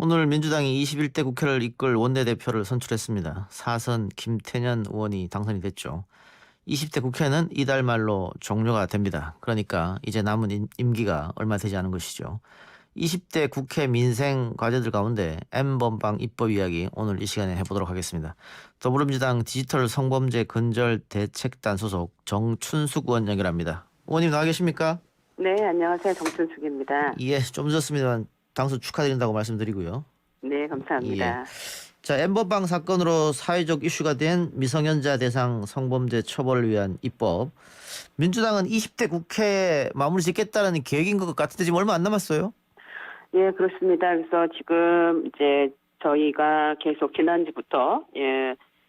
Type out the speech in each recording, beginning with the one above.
오늘 민주당이 21대 국회를 이끌 원내대표를 선출했습니다. 4선 김태년 의원이 당선이 됐죠. 20대 국회는 이달 말로 종료가 됩니다. 그러니까 이제 남은 임기가 얼마 되지 않은 것이죠. 20대 국회 민생 과제들 가운데 M번방 입법 이야기 오늘 이 시간에 해보도록 하겠습니다. 더불어민주당 디지털 성범죄 근절 대책단 소속 정춘숙 의원 연결합니다. 의원님 나와 계십니까? 네, 안녕하세요. 정춘숙입니다. 예, 좀 늦었습니다만 당선 축하드린다고 말씀드리고요. 네, 예. 감사합니다. 자, M번방 사건으로 사회적 이슈가 된 미성년자 대상 성범죄 처벌을 위한 입법. 민주당은 20대 국회 마무리 짓겠다는 계획인 것 같은데 지금 얼마 안 남았어요? 예, 그렇습니다. 그래서 지금 이제 저희가 계속 지난주부터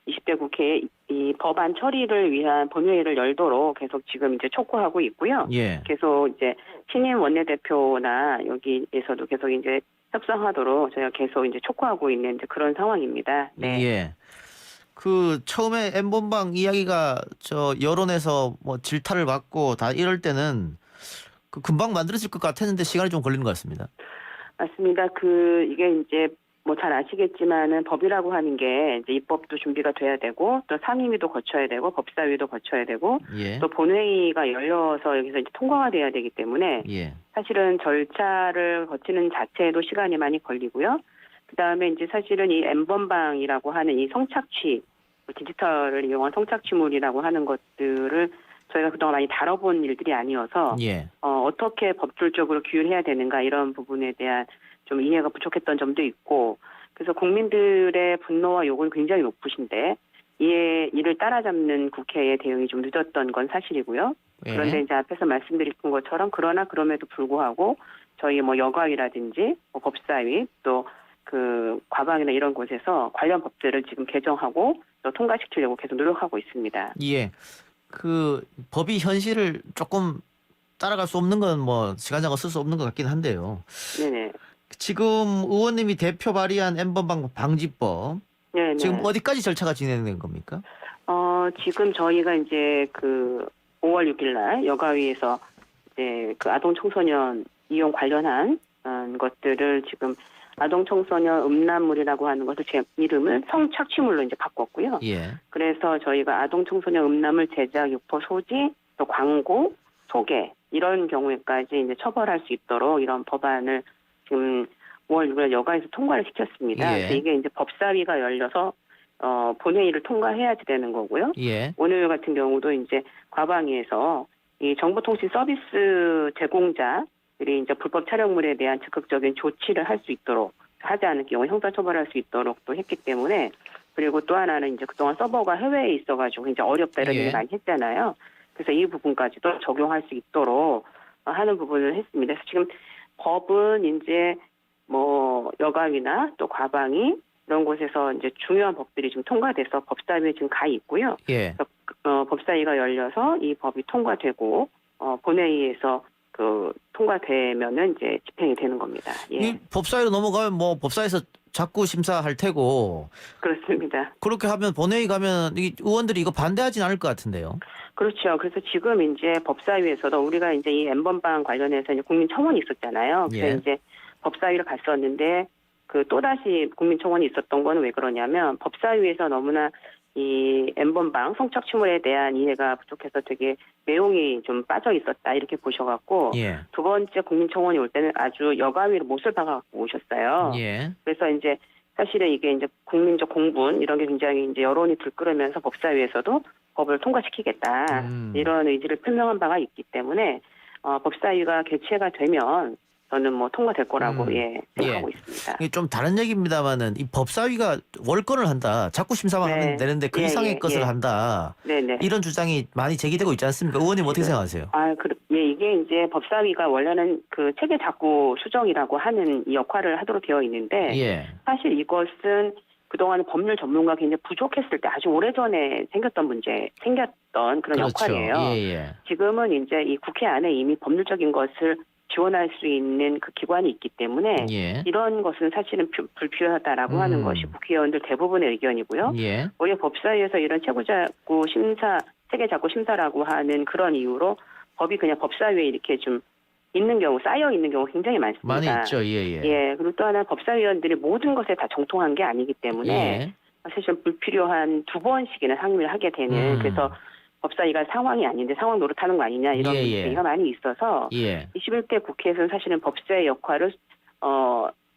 20대 국회에 이 법안 처리를 위한 본회의를 열도록 계속 지금 이제 촉구하고 있고요. 예. 계속 이제 신임 원내대표나 여기에서도 계속 이제 협상하도록 저희가 계속 이제 촉구하고 있는 이제 그런 상황입니다. 네. 예. 그 처음에 M번방 이야기가 저 여론에서 뭐 질타를 받고 다 이럴 때는 그 금방 만들어질 것 같았는데 시간이 좀 걸리는 것 같습니다. 맞습니다. 이게 이제 뭐 잘 아시겠지만은 법이라고 하는 게 이제 입법도 준비가 돼야 되고 또 상임위도 거쳐야 되고 법사위도 거쳐야 되고 예. 또 본회의가 열려서 여기서 이제 통과가 돼야 되기 때문에 예. 사실은 절차를 거치는 자체에도 시간이 많이 걸리고요. 그다음에 이제 사실은 이 M번방이라고 하는 이 성착취, 디지털을 이용한 성착취물이라고 하는 것들을 저희가 그동안 많이 다뤄본 일들이 아니어서 예. 어떻게 법률적으로 규율해야 되는가 이런 부분에 대한 좀 이해가 부족했던 점도 있고 그래서 국민들의 분노와 요구는 굉장히 높으신데 이를 따라잡는 국회의 대응이 좀 늦었던 건 사실이고요. 예. 그런데 이제 앞에서 말씀드린 것처럼 그럼에도 불구하고 저희 뭐 여가위라든지 뭐 법사위 또 그 과방이나 이런 곳에서 관련 법들을 지금 개정하고 또 통과시키려고 계속 노력하고 있습니다. 예. 그 법이 현실을 조금 따라갈 수 없는 건 뭐 시간장과 쓸 수 없는 것 같긴 한데요. 네네. 지금 의원님이 대표 발의한 M번방 방지법 네네. 지금 어디까지 절차가 진행된 겁니까? 지금 저희가 이제 5월 6일 날 여가위에서 이제 아동 청소년 이용 관련한 것들을 지금 아동 청소년 음란물이라고 하는 것을 제 이름을 성착취물로 이제 바꿨고요. 예. 그래서 저희가 아동 청소년 음란물 제작, 유포, 소지, 또 광고, 소개 이런 경우에까지 이제 처벌할 수 있도록 이런 법안을 지금 5월 6일 여가에서 통과를 시켰습니다. 예. 그래서 이게 이제 법사위가 열려서 본회의를 통과해야지 되는 거고요. 예. 오늘 같은 경우도 이제 과방위에서 이 정보통신 서비스 제공자들이 이제 불법 촬영물에 대한 적극적인 조치를 할 수 있도록 하지 않을 경우 형사처벌할 수 있도록 또 했기 때문에 그리고 또 하나는 이제 그동안 서버가 해외에 있어가지고 이제 어렵다 이런 예. 얘기 많이 했잖아요. 그래서 이 부분까지도 적용할 수 있도록 하는 부분을 했습니다. 그래서 지금 법은 이제 뭐 여가위나 또 과방위 이런 곳에서 이제 중요한 법들이 지금 통과돼서 법사위에 지금 가 있고요. 예. 그래서 법사위가 열려서 이 법이 통과되고 본회의에서 통과되면은 이제 집행이 되는 겁니다. 예. 이 법사위로 넘어가면 뭐 법사위에서 자꾸 심사할 테고 그렇습니다. 그렇게 하면 본회의 가면 이 의원들이 이거 반대하진 않을 것 같은데요. 그렇죠. 그래서 지금 이제 법사위에서도 우리가 이제 이 M번방 관련해서 이제 국민청원이 있었잖아요. 그래서 예. 이제 법사위를 갔었는데 또다시 국민청원이 있었던 건 왜 그러냐면 법사위에서 너무나 이 M번방 성착취물에 대한 이해가 부족해서 되게 내용이 좀 빠져 있었다 이렇게 보셔갖고 예. 두 번째 국민청원이 올 때는 아주 여가위로 못을 박아갖고 오셨어요. 예. 그래서 이제 사실은 이게 이제 국민적 공분 이런 게 굉장히 이제 여론이 들끓으면서 법사위에서도 법을 통과시키겠다 이런 의지를 표명한 바가 있기 때문에 법사위가 개최가 되면 저는 뭐 통과될 거라고 생각하고 있습니다. 이게 좀 다른 얘기입니다만은 이 법사위가 월권을 한다. 자꾸 심사만 하면 되는데 그 이상의 것을 한다. 네네. 이런 주장이 많이 제기되고 있지 않습니까? 의원님 어떻게 생각하세요? 이게 이제 법사위가 원래는 체계 작구 수정이라고 하는 이 역할을 하도록 되어 있는데 예. 사실 이것은 그동안 법률 전문가가 굉장히 부족했을 때 아주 오래전에 생겼던 그런 그렇죠. 역할이에요. 예. 지금은 이제 이 국회 안에 이미 법률적인 것을 지원할 수 있는 그 기관이 있기 때문에 예. 이런 것은 사실은 불필요하다라고 하는 것이 국회의원들 대부분의 의견이고요. 예. 우리 법사위에서 이런 체계작구 심사라고 하는 그런 이유로 법이 그냥 법사위에 이렇게 좀 있는 경우, 쌓여 있는 경우 굉장히 많습니다. 많이 있죠. 예. 예, 그리고 또 하나 법사위원들이 모든 것에 다 정통한 게 아니기 때문에 예. 사실 불필요한 2번씩이나 상임을 하게 되는 그래서 법사위가 상황이 아닌데 상황 노릇하는 거 아니냐 이런 예, 얘기가 많이 있어서 예. 21대 국회에서는 사실은 법사위 역할을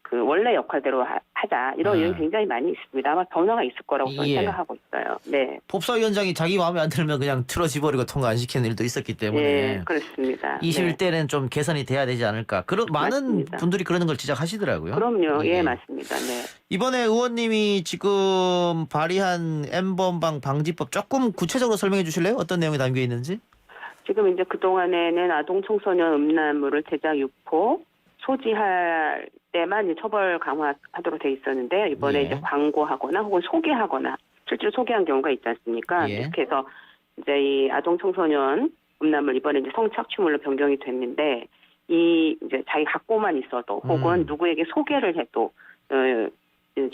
그 원래 역할대로 하자 이런 의견이 굉장히 많이 있습니다. 아마 변화가 있을 거라고 저는 예. 생각하고 있어요. 네. 법사위원장이 자기 마음에 안 들면 그냥 틀어지버리고 통과 안 시키는 일도 있었기 때문에 예, 그렇습니다. 21대는 좀 개선이 돼야 되지 않을까. 그런 많은 맞습니다. 분들이 그러는 걸 지적하시더라고요. 그럼요. 예, 맞습니다. 네. 이번에 의원님이 지금 발의한 N번방 방지법 조금 구체적으로 설명해 주실래요? 어떤 내용이 담겨 있는지? 지금 이제 그동안에는 아동 청소년 음란물을 제작, 유포, 소지할 때만 이제 처벌 강화하도록 돼 있었는데 이번에 예. 이제 광고하거나 혹은 소개하거나 실제로 소개한 경우가 있지 않습니까? 예. 이렇게 해서 이제 이 아동 청소년 음란물 이번에 이제 성착취물로 변경이 됐는데 이 이제 자기 갖고만 있어도 혹은 누구에게 소개를 해도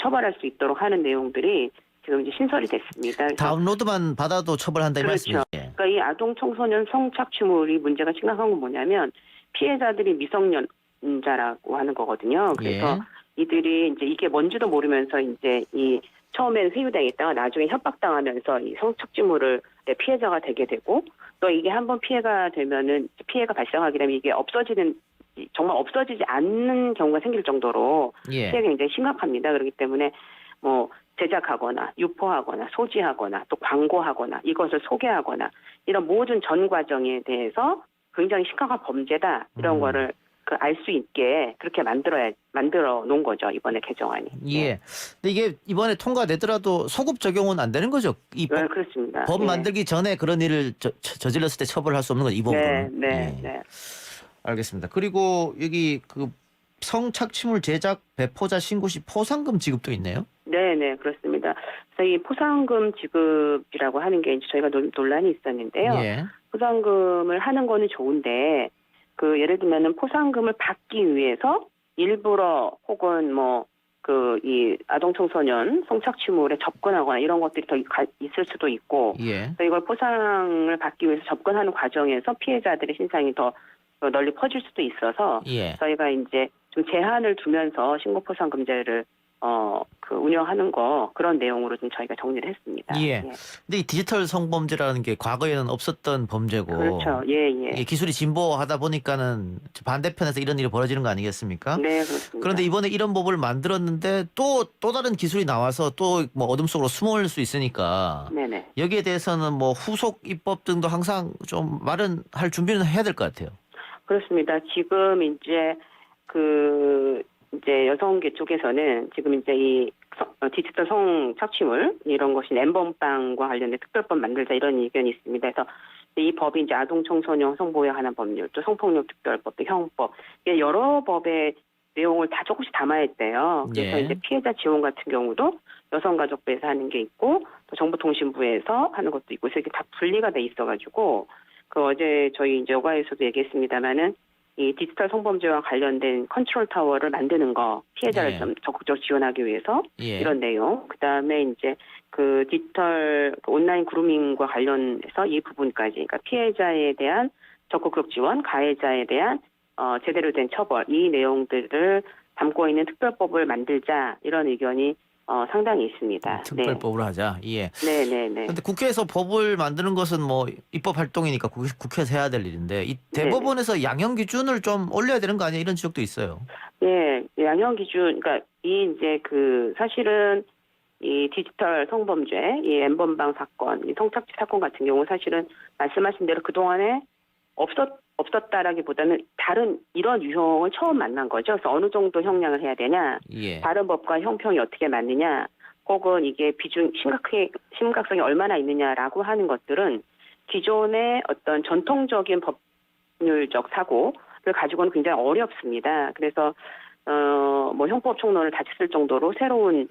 처벌할 수 있도록 하는 내용들이 지금 이제 신설이 됐습니다. 그래서 다운로드만 받아도 처벌한다 이 그렇죠. 말씀이죠. 그러니까 이 아동 청소년 성착취물이 문제가 심각한 건 뭐냐면 피해자들이 미성년자라고 하는 거거든요. 그래서 이들이 이제 이게 뭔지도 모르면서 이제 이 처음에는 회유당했다가 나중에 협박당하면서 이 성착취물을 피해자가 되게 되고 또 이게 한번 피해가 되면은 피해가 발생하게 되면 이게 정말 없어지지 않는 경우가 생길 정도로 피해가 굉장히 심각합니다. 그렇기 때문에 뭐 제작하거나 유포하거나 소지하거나 또 광고하거나 이것을 소개하거나 이런 모든 전 과정에 대해서 굉장히 심각한 범죄다 이런 거를 알 수 있게 그렇게 만들어 놓은 거죠 이번에 개정안이. 예. 근데 이게 이번에 통과되더라도 소급 적용은 안 되는 거죠? 이 법, 그렇습니다. 법 만들기 전에 그런 일을 저질렀을 때 처벌할 수 없는 거죠, 이 법으로는. 네. 알겠습니다. 그리고 여기 그 성착취물 제작 배포자 신고 시 포상금 지급도 있네요. 네, 그렇습니다. 그래서 이 포상금 지급이라고 하는 게 이제 저희가 논란이 있었는데요. 예. 포상금을 하는 거는 좋은데 그 예를 들면은 포상금을 받기 위해서 일부러 혹은 뭐 그 이 아동 청소년 성착취물에 접근하거나 이런 것들이 더 있을 수도 있고 또 이걸 포상을 받기 위해서 접근하는 과정에서 피해자들의 신상이 더 널리 퍼질 수도 있어서 저희가 이제 좀 제한을 두면서 신고 포상금제를 운영하는 그런 내용으로 좀 저희가 정리를 했습니다. 근데 이 디지털 성범죄라는 게 과거에는 없었던 범죄고. 그렇죠. 이게 기술이 진보하다 보니까는 반대편에서 이런 일이 벌어지는 거 아니겠습니까? 네, 그렇습니다. 그런데 이번에 이런 법을 만들었는데 또 다른 기술이 나와서 또 뭐 어둠 속으로 숨을 수 있으니까. 네네. 여기에 대해서는 뭐 후속 입법 등도 항상 좀 마련할 준비는 해야 될 것 같아요. 그렇습니다. 지금 이제 이제 여성계 쪽에서는 지금 이제 이 디지털 성착취물 이런 것이 N번방과 관련된 특별법 만들자 이런 의견이 있습니다. 그래서 이 법이 이제 아동 청소년 성보호에 관한 법률, 또 성폭력 특별법, 또 형법 여러 법의 내용을 다 조금씩 담아야 했대요. 그래서 이제 피해자 지원 같은 경우도 여성가족부에서 하는 게 있고 또 정보통신부에서 하는 것도 있고 그래서 이게 다 분리가 돼 있어가지고 어제 저희 이제 여가에서도 얘기했습니다마는 이 디지털 성범죄와 관련된 컨트롤 타워를 만드는 거 피해자를 좀 적극적으로 지원하기 위해서 이런 내용 그다음에 이제 그 디지털 온라인 그루밍과 관련해서 이 부분까지 그러니까 피해자에 대한 적극적 지원 가해자에 대한 제대로 된 처벌 이 내용들을 담고 있는 특별법을 만들자 이런 의견이 상당히 있습니다. 특별법으로 하자. 네네네. 그런데 국회에서 법을 만드는 것은 뭐 입법 활동이니까 국회에서 해야 될 일인데 이 대법원에서 양형 기준을 좀 올려야 되는 거 아니야 이런 지적도 있어요. 네, 양형 기준 그러니까 이제 사실은 이 디지털 성범죄, 이 N번방 사건, 이 성착취 사건 같은 경우 사실은 말씀하신 대로 그 동안에 없었다라기보다는 다른 이런 유형을 처음 만난 거죠. 그래서 어느 정도 형량을 해야 되냐, 다른 법과 형평이 어떻게 맞느냐, 혹은 이게 심각성이 얼마나 있느냐라고 하는 것들은 기존의 어떤 전통적인 법률적 사고를 가지고는 굉장히 어렵습니다. 그래서 뭐 형법 총론을 다쳤을 정도로 새로운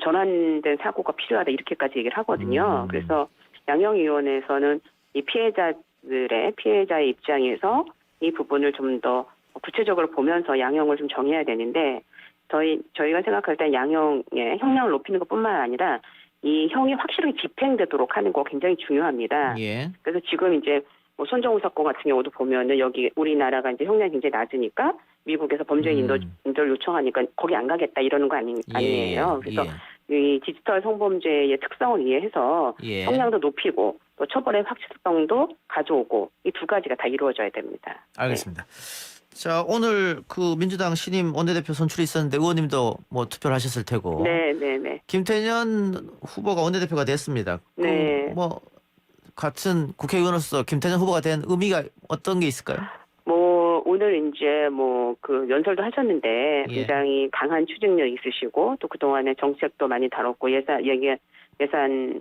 전환된 사고가 필요하다 이렇게까지 얘기를 하거든요. 그래서 양형위원회에서는 이 피해자의 입장에서 이 부분을 좀 더 구체적으로 보면서 양형을 좀 정해야 되는데 저희가 생각할 때 양형의 형량을 높이는 것뿐만 아니라 이 형이 확실하게 집행되도록 하는 거 굉장히 중요합니다. 예. 그래서 지금 이제 뭐 손정우 사건 같은 경우도 보면은 여기 우리나라가 이제 형량이 굉장히 낮으니까 미국에서 범죄인 인도를 요청하니까 거기 안 가겠다 이러는 거 아니에요. 그래서 이 디지털 성범죄의 특성을 이해해서 형량도 높이고 또 처벌의 확실성도 가져오고 이 두 가지가 다 이루어져야 됩니다. 알겠습니다. 자, 오늘 그 민주당 신임 원내대표 선출이 있었는데 의원님도 뭐 투표를 하셨을 테고. 네. 김태년 후보가 원내대표가 됐습니다. 네. 뭐 같은 국회의원으로서 김태년 후보가 된 의미가 어떤 게 있을까요? 뭐 오늘 이제 뭐 그 연설도 하셨는데 굉장히 강한 추진력 있으시고 또 그동안에 정책도 많이 다뤘고 예산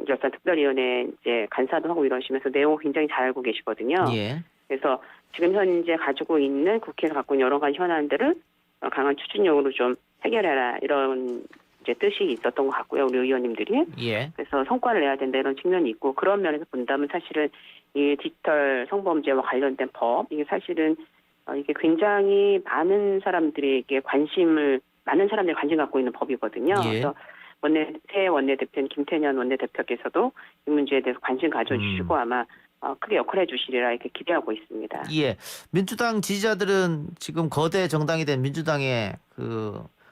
결산 특별위원회 이제 간사도 하고 이러시면서 내용을 굉장히 잘 알고 계시거든요. 그래서 지금 현재 가지고 있는 국회가 갖고 있는 여러 가지 현안들을 강한 추진력으로 좀 해결해라 이런 이제 뜻이 있었던 것 같고요. 우리 의원님들이. 그래서 성과를 내야 된다 이런 측면이 있고 그런 면에서 본다면 사실은 이 디지털 성범죄와 관련된 법 이게 사실은 이게 굉장히 많은 사람들이 관심 갖고 있는 법이거든요. 그래서 새 원내대표인 김태년 원내대표께서도 이 문제에 대해서 관심 가져주시고 아마 크게 역할해 주시리라 이렇게 기대하고 있습니다. 민주당 지지자들은 지금 거대 정당이 된 민주당에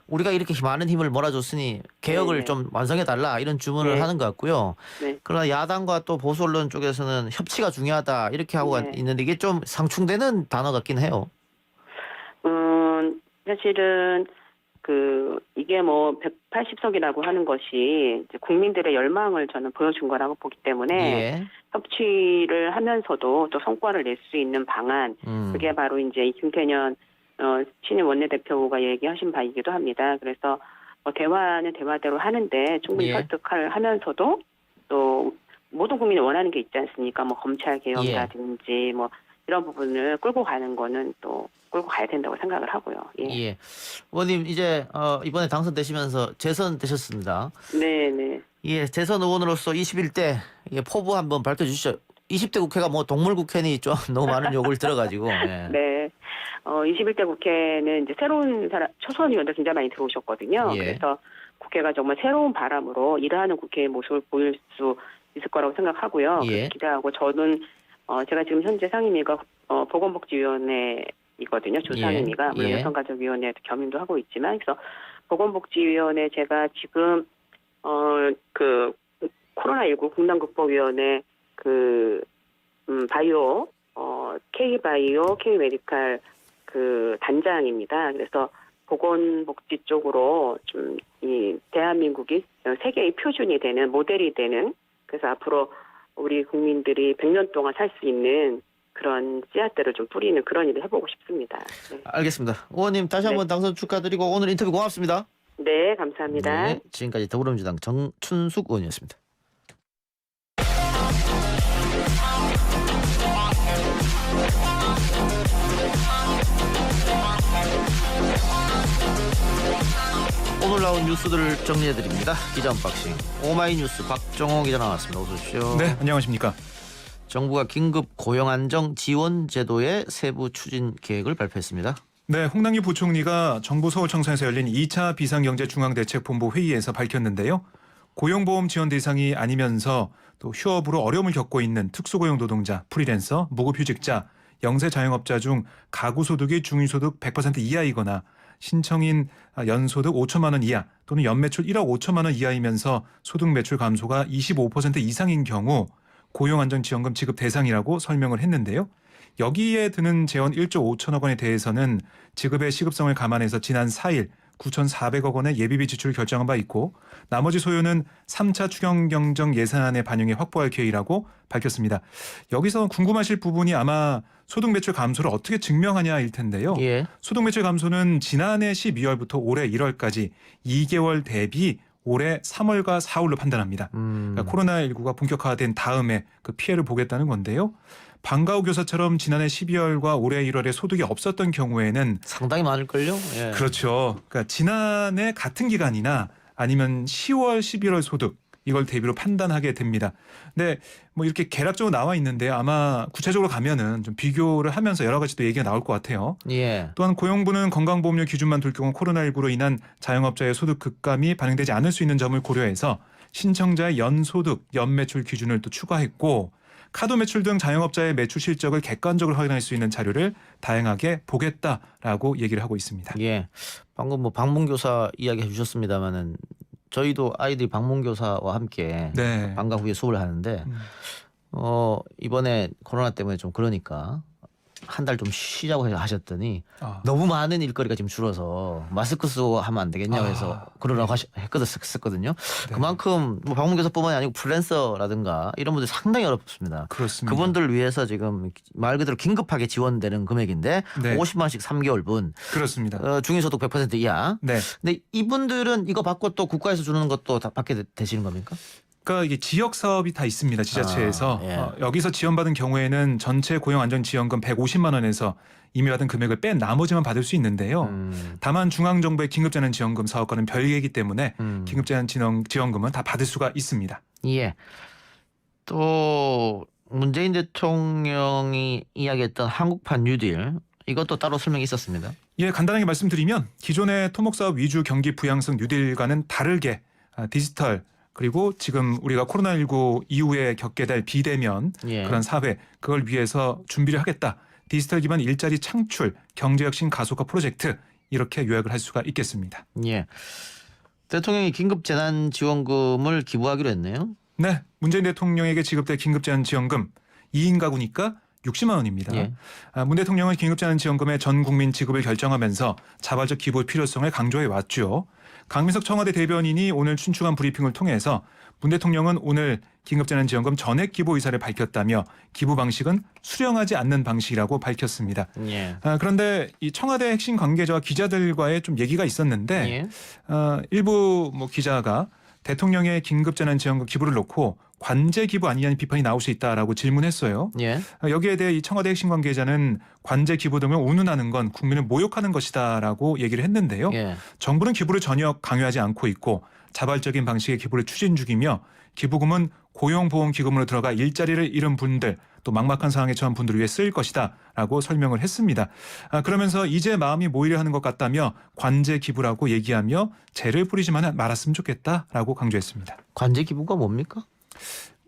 우리가 이렇게 많은 힘을 몰아줬으니 개혁을 좀 완성해달라 이런 주문을 하는 것 같고요. 그러나 야당과 또 보수 언론 쪽에서는 협치가 중요하다 이렇게 하고 있는데 이게 좀 상충되는 단어 같긴 해요. 사실은 이게 뭐 180석이라고 하는 것이 이제 국민들의 열망을 저는 보여준 거라고 보기 때문에 협치를 하면서도 또 성과를 낼 수 있는 방안 그게 바로 이제 김태년 신임 원내대표가 얘기하신 바이기도 합니다. 그래서 대화는 대화대로 하는데 충분히 설득을 하면서도 또 모든 국민이 원하는 게 있지 않습니까? 뭐 검찰 개혁이라든지 뭐 이런 부분을 끌고 가는 거는 또 끌고 가야 된다고 생각을 하고요. 의원님 이제 이번에 당선되시면서 재선되셨습니다. 네. 재선 의원으로서 21대 포부 한번 밝혀주시죠. 20대 국회가 뭐 동물 국회니 좀 너무 많은 요구를 들어가지고. 21대 국회는 이제 새로운 초선 의원들 굉장히 많이 들어오셨거든요. 그래서 국회가 정말 새로운 바람으로 일하는 국회의 모습을 보일 수 있을 거라고 생각하고요. 기대하고 저는 제가 지금 현재 상임위가 보건복지위원회이거든요. 주상임위가 물론 여성가족위원회 겸임도 하고 있지만 그래서 보건복지위원회 제가 지금 코로나19 국난극복위원회 바이오 K바이오 K메디칼 단장입니다. 그래서 보건복지 쪽으로 좀 이 대한민국이 세계의 표준이 되는 모델이 되는 그래서 앞으로 우리 국민들이 100년 동안 살 수 있는 그런 씨앗들을 좀 뿌리는 그런 일을 해보고 싶습니다. 알겠습니다. 의원님 다시 한번 당선 축하드리고 오늘 인터뷰 고맙습니다. 네, 감사합니다. 지금까지 더불어민주당 정춘숙 의원이었습니다. 오늘 나온 뉴스들을 정리해드립니다. 기자 언박싱 오마이뉴스 박정호 기자 나왔습니다. 어서 오십시오. 네, 안녕하십니까. 정부가 긴급 고용안정 지원 제도의 세부 추진 계획을 발표했습니다. 네, 홍남기 부총리가 정부 서울청사에서 열린 2차 비상경제중앙대책본부 회의에서 밝혔는데요. 고용보험 지원 대상이 아니면서 또 휴업으로 어려움을 겪고 있는 특수고용 노동자, 프리랜서, 무급휴직자, 영세 자영업자 중 가구 소득이 중위소득 100% 이하이거나 신청인 연소득 5천만 원 이하 또는 연매출 1억 5천만 원 이하이면서 소득 매출 감소가 25% 이상인 경우 고용안정지원금 지급 대상이라고 설명을 했는데요. 여기에 드는 재원 1조 5천억 원에 대해서는 지급의 시급성을 감안해서 지난 4일 9,400억 원의 예비비 지출을 결정한 바 있고 나머지 소요는 3차 추경경정 예산안에 반영해 확보할 계획이라고 밝혔습니다. 여기서 궁금하실 부분이 아마 소득 매출 감소를 어떻게 증명하냐일 텐데요. 소득 매출 감소는 지난해 12월부터 올해 1월까지 2개월 대비 올해 3월과 4월로 판단합니다. 그러니까 코로나19가 본격화된 다음에 그 피해를 보겠다는 건데요. 방과후 교사처럼 지난해 12월과 올해 1월에 소득이 없었던 경우에는 상당히 많을걸요? 그렇죠. 그러니까 지난해 같은 기간이나 아니면 10월, 11월 소득 이걸 대비로 판단하게 됩니다. 근데 뭐 이렇게 개략적으로 나와 있는데 아마 구체적으로 가면은 좀 비교를 하면서 여러 가지 또 얘기가 나올 것 같아요. 또한 고용부는 건강보험료 기준만 둘 경우 코로나19로 인한 자영업자의 소득 급감이 반영되지 않을 수 있는 점을 고려해서 신청자의 연소득, 연매출 기준을 또 추가했고 카드 매출 등 자영업자의 매출 실적을 객관적으로 확인할 수 있는 자료를 다양하게 보겠다라고 얘기를 하고 있습니다. 예. 방금 뭐 방문교사 이야기해 주셨습니다만은 저희도 아이들이 방문교사와 함께 네. 방과 후에 수업을 하는데 이번에 코로나 때문에 좀 그러니까 한 달 좀 쉬자고 하셨더니 아, 너무 많은 일거리가 지금 줄어서 마스크 쓰고 하면 안 되겠냐고 해서 그러라고 했거든요. 네. 그만큼 뭐 방문교사뿐만이 아니고 프리랜서라든가 이런 분들 상당히 어렵습니다. 그렇습니다. 그분들을 위해서 지금 말 그대로 긴급하게 지원되는 금액인데 네. 50만 원씩 3개월분 그렇습니다. 중위소득 100% 이하. 네. 근데 이분들은 이거 받고 또 국가에서 주는 것도 다 받게 되시는 겁니까? 그러니까 이게 지역 사업이 다 있습니다. 지자체에서. 예. 여기서 지원받은 경우에는 전체 고용안정지원금 150만 원에서 이미 받은 금액을 뺀 나머지만 받을 수 있는데요. 다만 중앙정부의 긴급재난지원금 사업과는 별개이기 때문에 긴급재난지원금은 다 받을 수가 있습니다. 예. 또 문재인 대통령이 이야기했던 한국판 뉴딜 이것도 따로 설명이 있었습니다. 예, 간단하게 말씀드리면 기존의 토목사업 위주 경기 부양성 뉴딜과는 다르게 디지털 그리고 지금 우리가 코로나19 이후에 겪게 될 비대면 예. 그런 사회 그걸 위해서 준비를 하겠다. 디지털 기반 일자리 창출, 경제혁신 가속화 프로젝트 이렇게 요약을 할 수가 있겠습니다. 예. 대통령이 긴급재난지원금을 기부하기로 했네요. 네, 문재인 대통령에게 지급될 긴급재난지원금 2인 가구니까 60만 원입니다. 예. 문 대통령은 긴급재난지원금의 전 국민 지급을 결정하면서 자발적 기부의 필요성을 강조해 왔죠. 강민석 청와대 대변인이 오늘 춘추관 브리핑을 통해서 문 대통령은 오늘 긴급재난지원금 전액 기부 의사를 밝혔다며 기부 방식은 수령하지 않는 방식이라고 밝혔습니다. 예. 그런데 이 청와대 핵심 관계자와 기자들과의 좀 얘기가 있었는데 예. 일부 기자가 대통령의 긴급재난지원금 기부를 놓고 관제 기부 아니냐는 비판이 나올 수 있다라고 질문했어요. 예. 여기에 대해 이 청와대 핵심 관계자는 관제 기부 등을 운운하는 건 국민을 모욕하는 것이다라고 얘기를 했는데요. 예. 정부는 기부를 전혀 강요하지 않고 있고 자발적인 방식의 기부를 추진 중이며 기부금은 고용보험기금으로 들어가 일자리를 잃은 분들 또 막막한 상황에 처한 분들을 위해 쓰일 것이다라고 설명을 했습니다. 그러면서 이제 마음이 모이려 하는 것 같다며 관제 기부라고 얘기하며 죄를 뿌리지만 말았으면 좋겠다라고 강조했습니다. 관제 기부가 뭡니까?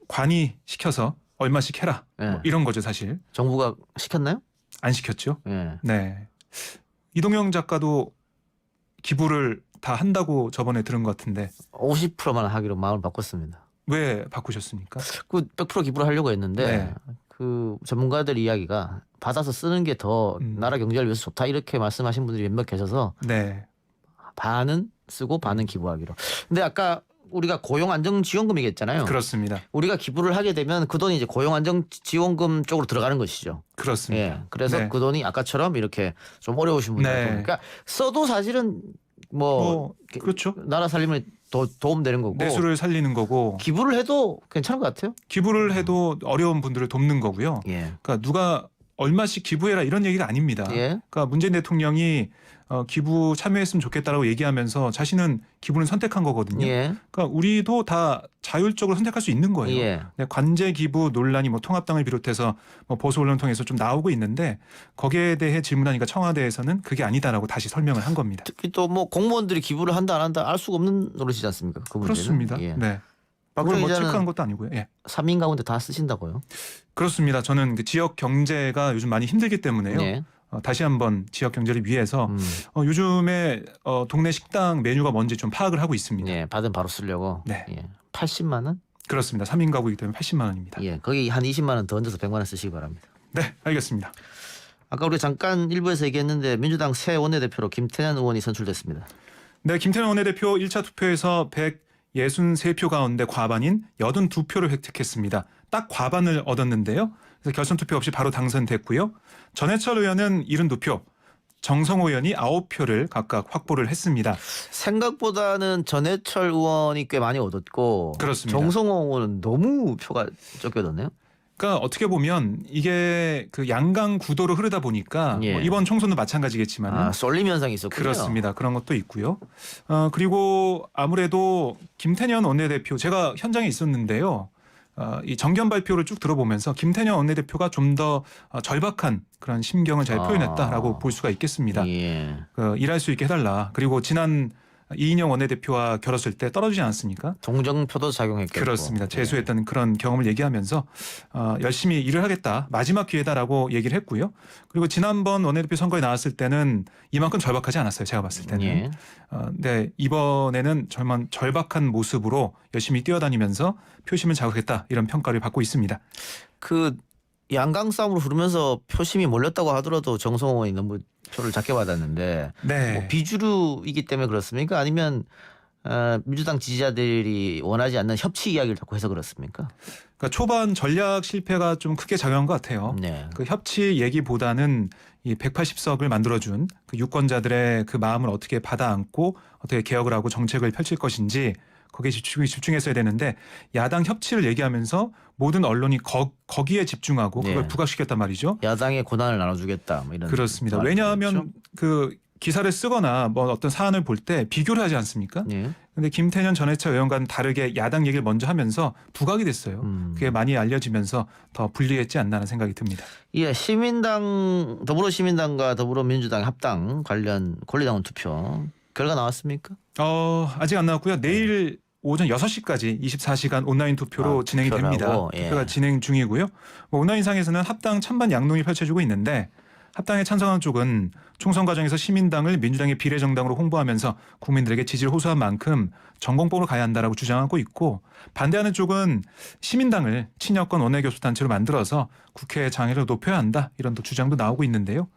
관이 시켜서 얼마씩 해라 예. 이런 거죠 사실. 정부가 시켰나요? 안 시켰죠. 예. 네. 이동영 작가도 기부를 다 한다고 저번에 들은 것 같은데 50%만 하기로 마음을 바꿨습니다. 왜 바꾸셨습니까? 그 100% 기부를 하려고 했는데 네. 그 전문가들 이야기가 받아서 쓰는 게 더 나라 경제를 위해서 좋다 이렇게 말씀하신 분들이 몇몇 계셔서 네. 반은 쓰고 반은 기부하기로. 근데 아까 우리가 고용안정지원금이겠잖아요. 그렇습니다. 우리가 기부를 하게 되면 그 돈이 이제 고용안정지원금 쪽으로 들어가는 것이죠. 그렇습니다. 예. 그래서 네. 그 돈이 아까처럼 이렇게 좀 어려우신 분들, 네. 그러니까 써도 사실은 그렇죠. 나라 살림에 도움되는 거고 내수를 살리는 거고 기부를 해도 괜찮을 것 같아요. 기부를 해도 어려운 분들을 돕는 거고요. 예. 그러니까 누가 얼마씩 기부해라 이런 얘기가 아닙니다. 예. 그러니까 문재인 대통령이 기부 참여했으면 좋겠다라고 얘기하면서 자신은 기부는 선택한 거거든요. 예. 그러니까 우리도 다 자율적으로 선택할 수 있는 거예요. 예. 네, 관제 기부 논란이 통합당을 비롯해서 보수 언론을 통해서 좀 나오고 있는데 거기에 대해 질문하니까 청와대에서는 그게 아니다라고 다시 설명을 한 겁니다. 특히 또 뭐 공무원들이 기부를 한다 안 한다 알 수가 없는 노릇이지 않습니까? 그 문제는. 그렇습니다. 예. 네. 박정 그걸 기자는 체크한 것도 아니고요. 예. 3인 가운데 다 쓰신다고요? 그렇습니다. 저는 그 지역 경제가 요즘 많이 힘들기 때문에요. 네. 다시 한번 지역 경제를 위해서 요즘에 동네 식당 메뉴가 뭔지 좀 파악을 하고 있습니다. 예. 받은 바로 쓰려고. 네. 예. 80만 원? 그렇습니다. 3인 가구이기 때문에 80만 원입니다. 예. 거기 한 20만 원 더 얹어서 100만 원 쓰시기 바랍니다. 네, 알겠습니다. 아까 우리 잠깐 일부에서 얘기했는데 민주당 새 원내대표로 김태년 의원이 선출됐습니다. 네, 김태년 원내대표 1차 투표에서 163표 가운데 과반인 82표를 획득했습니다. 딱 과반을 얻었는데요. 그래서 결선 투표 없이 바로 당선됐고요. 전해철 의원은 72표, 정성호 의원이 9표를 각각 확보를 했습니다. 생각보다는 전해철 의원이 꽤 많이 얻었고 그렇습니다. 정성호 의원은 너무 표가 적게 얻었네요. 그러니까 어떻게 보면 이게 그 양강 구도로 흐르다 보니까 예. 이번 총선도 마찬가지겠지만 쏠림 현상이 있었군요. 그렇습니다. 그런 것도 있고요. 그리고 아무래도 김태년 원내대표 제가 현장에 있었는데요. 이 정견 발표를 쭉 들어보면서 김태년 원내대표가 좀 더 절박한 그런 심경을 잘 표현했다라고 볼 수가 있겠습니다. 예. 일할 수 있게 해달라. 그리고 지난 이인영 원내대표와 겨뤘을 때 떨어지지 않았습니까? 동정표도 작용했겠고. 그렇습니다. 재수했던 그런 경험을 얘기하면서 열심히 일을 하겠다. 마지막 기회다라고 얘기를 했고요. 그리고 지난번 원내대표 선거에 나왔을 때는 이만큼 절박하지 않았어요. 제가 봤을 때는. 예. 네, 이번에는 정말 절박한 모습으로 열심히 뛰어다니면서 표심을 자극했다. 이런 평가를 받고 있습니다. 그 양강 싸움으로 흐르면서 표심이 몰렸다고 하더라도 정성호 의원이 너무 표를 작게 받았는데 네. 뭐 비주류이기 때문에 그렇습니까? 아니면 민주당 지지자들이 원하지 않는 협치 이야기를 자꾸 해서 그렇습니까? 그러니까 초반 전략 실패가 좀 크게 작용한 것 같아요. 네. 그 협치 얘기보다는 이 180석을 만들어준 그 유권자들의 그 마음을 어떻게 받아 안고 어떻게 개혁을 하고 정책을 펼칠 것인지 거기에 집중했어야 되는데 야당 협치를 얘기하면서 모든 언론이 거기에 집중하고 그걸 네. 부각시켰단 말이죠. 야당의 고난을 나눠주겠다. 뭐 이런. 그렇습니다. 말이 왜냐하면 있죠. 그 기사를 쓰거나 뭐 어떤 사안을 볼 때 비교를 하지 않습니까? 예. 근데 김태년 전해철 의원과는 다르게 야당 얘기를 먼저 하면서 부각이 됐어요. 그게 많이 알려지면서 더 불리했지 않나 하는 생각이 듭니다. 예, 시민당 더불어시민당과 더불어민주당 합당 관련 권리당원 투표 결과 나왔습니까? 아직 안 나왔고요. 내일 오전 6시까지 24시간 온라인 투표로 진행이 투표를 됩니다. 하고, 예. 투표가 진행 중이고요. 뭐 온라인상에서는 합당 찬반 양론이 펼쳐지고 있는데 합당에 찬성한 쪽은 총선 과정에서 시민당을 민주당의 비례정당으로 홍보하면서 국민들에게 지지를 호소한 만큼 전공법으로 가야 한다라고 주장하고 있고 반대하는 쪽은 시민당을 친여권 원내교섭단체로 만들어서 국회 장애를 높여야 한다 이런 또 주장도 나오고 있는데요.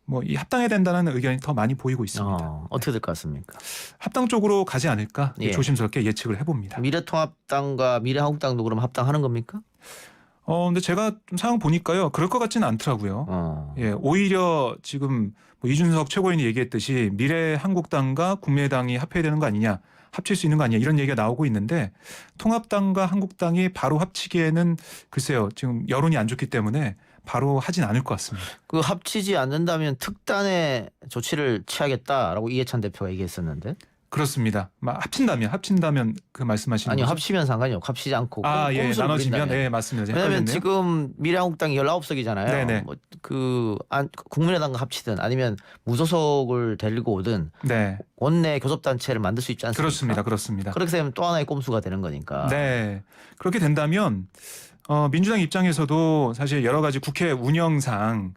뭐 이 합당해야 된다는 의견이 더 많이 보이고 있습니다. 어떻게 될 것 같습니까? 합당 쪽으로 가지 않을까 예. 조심스럽게 예측을 해봅니다. 미래통합당과 미래한국당도 그럼 합당하는 겁니까? 근데 제가 좀 상황 보니까요. 그럴 것 같지는 않더라고요. 예, 오히려 지금 뭐 이준석 최고위원이 얘기했듯이 미래한국당과 국민의당이 합해야 되는 거 아니냐, 합칠 수 있는 거 아니냐 이런 얘기가 나오고 있는데 통합당과 한국당이 바로 합치기에는 글쎄요. 지금 여론이 안 좋기 때문에 바로 하진 않을 것 같습니다. 그 합치지 않는다면 특단의 조치를 취하겠다라고 이해찬 대표가 얘기했었는데. 그렇습니다. 합친다면 그 말씀하시는 아니요, 거죠? 합치면 상관이 없고 합치지 않고. 예, 꼼수를 나눠지면 부린다면. 네, 맞습니다. 왜냐하면 헷갈렸네요. 지금 미래한국당이 19석이잖아요. 네네. 뭐 국민의당과 합치든 아니면 무소속을 데리고 오든 네, 원내 교섭단체를 만들 수 있지 않습니까? 그렇습니다. 그렇게 되면 또 하나의 꼼수가 되는 거니까. 네, 그렇게 된다면 민주당 입장에서도 사실 여러 가지 국회 운영상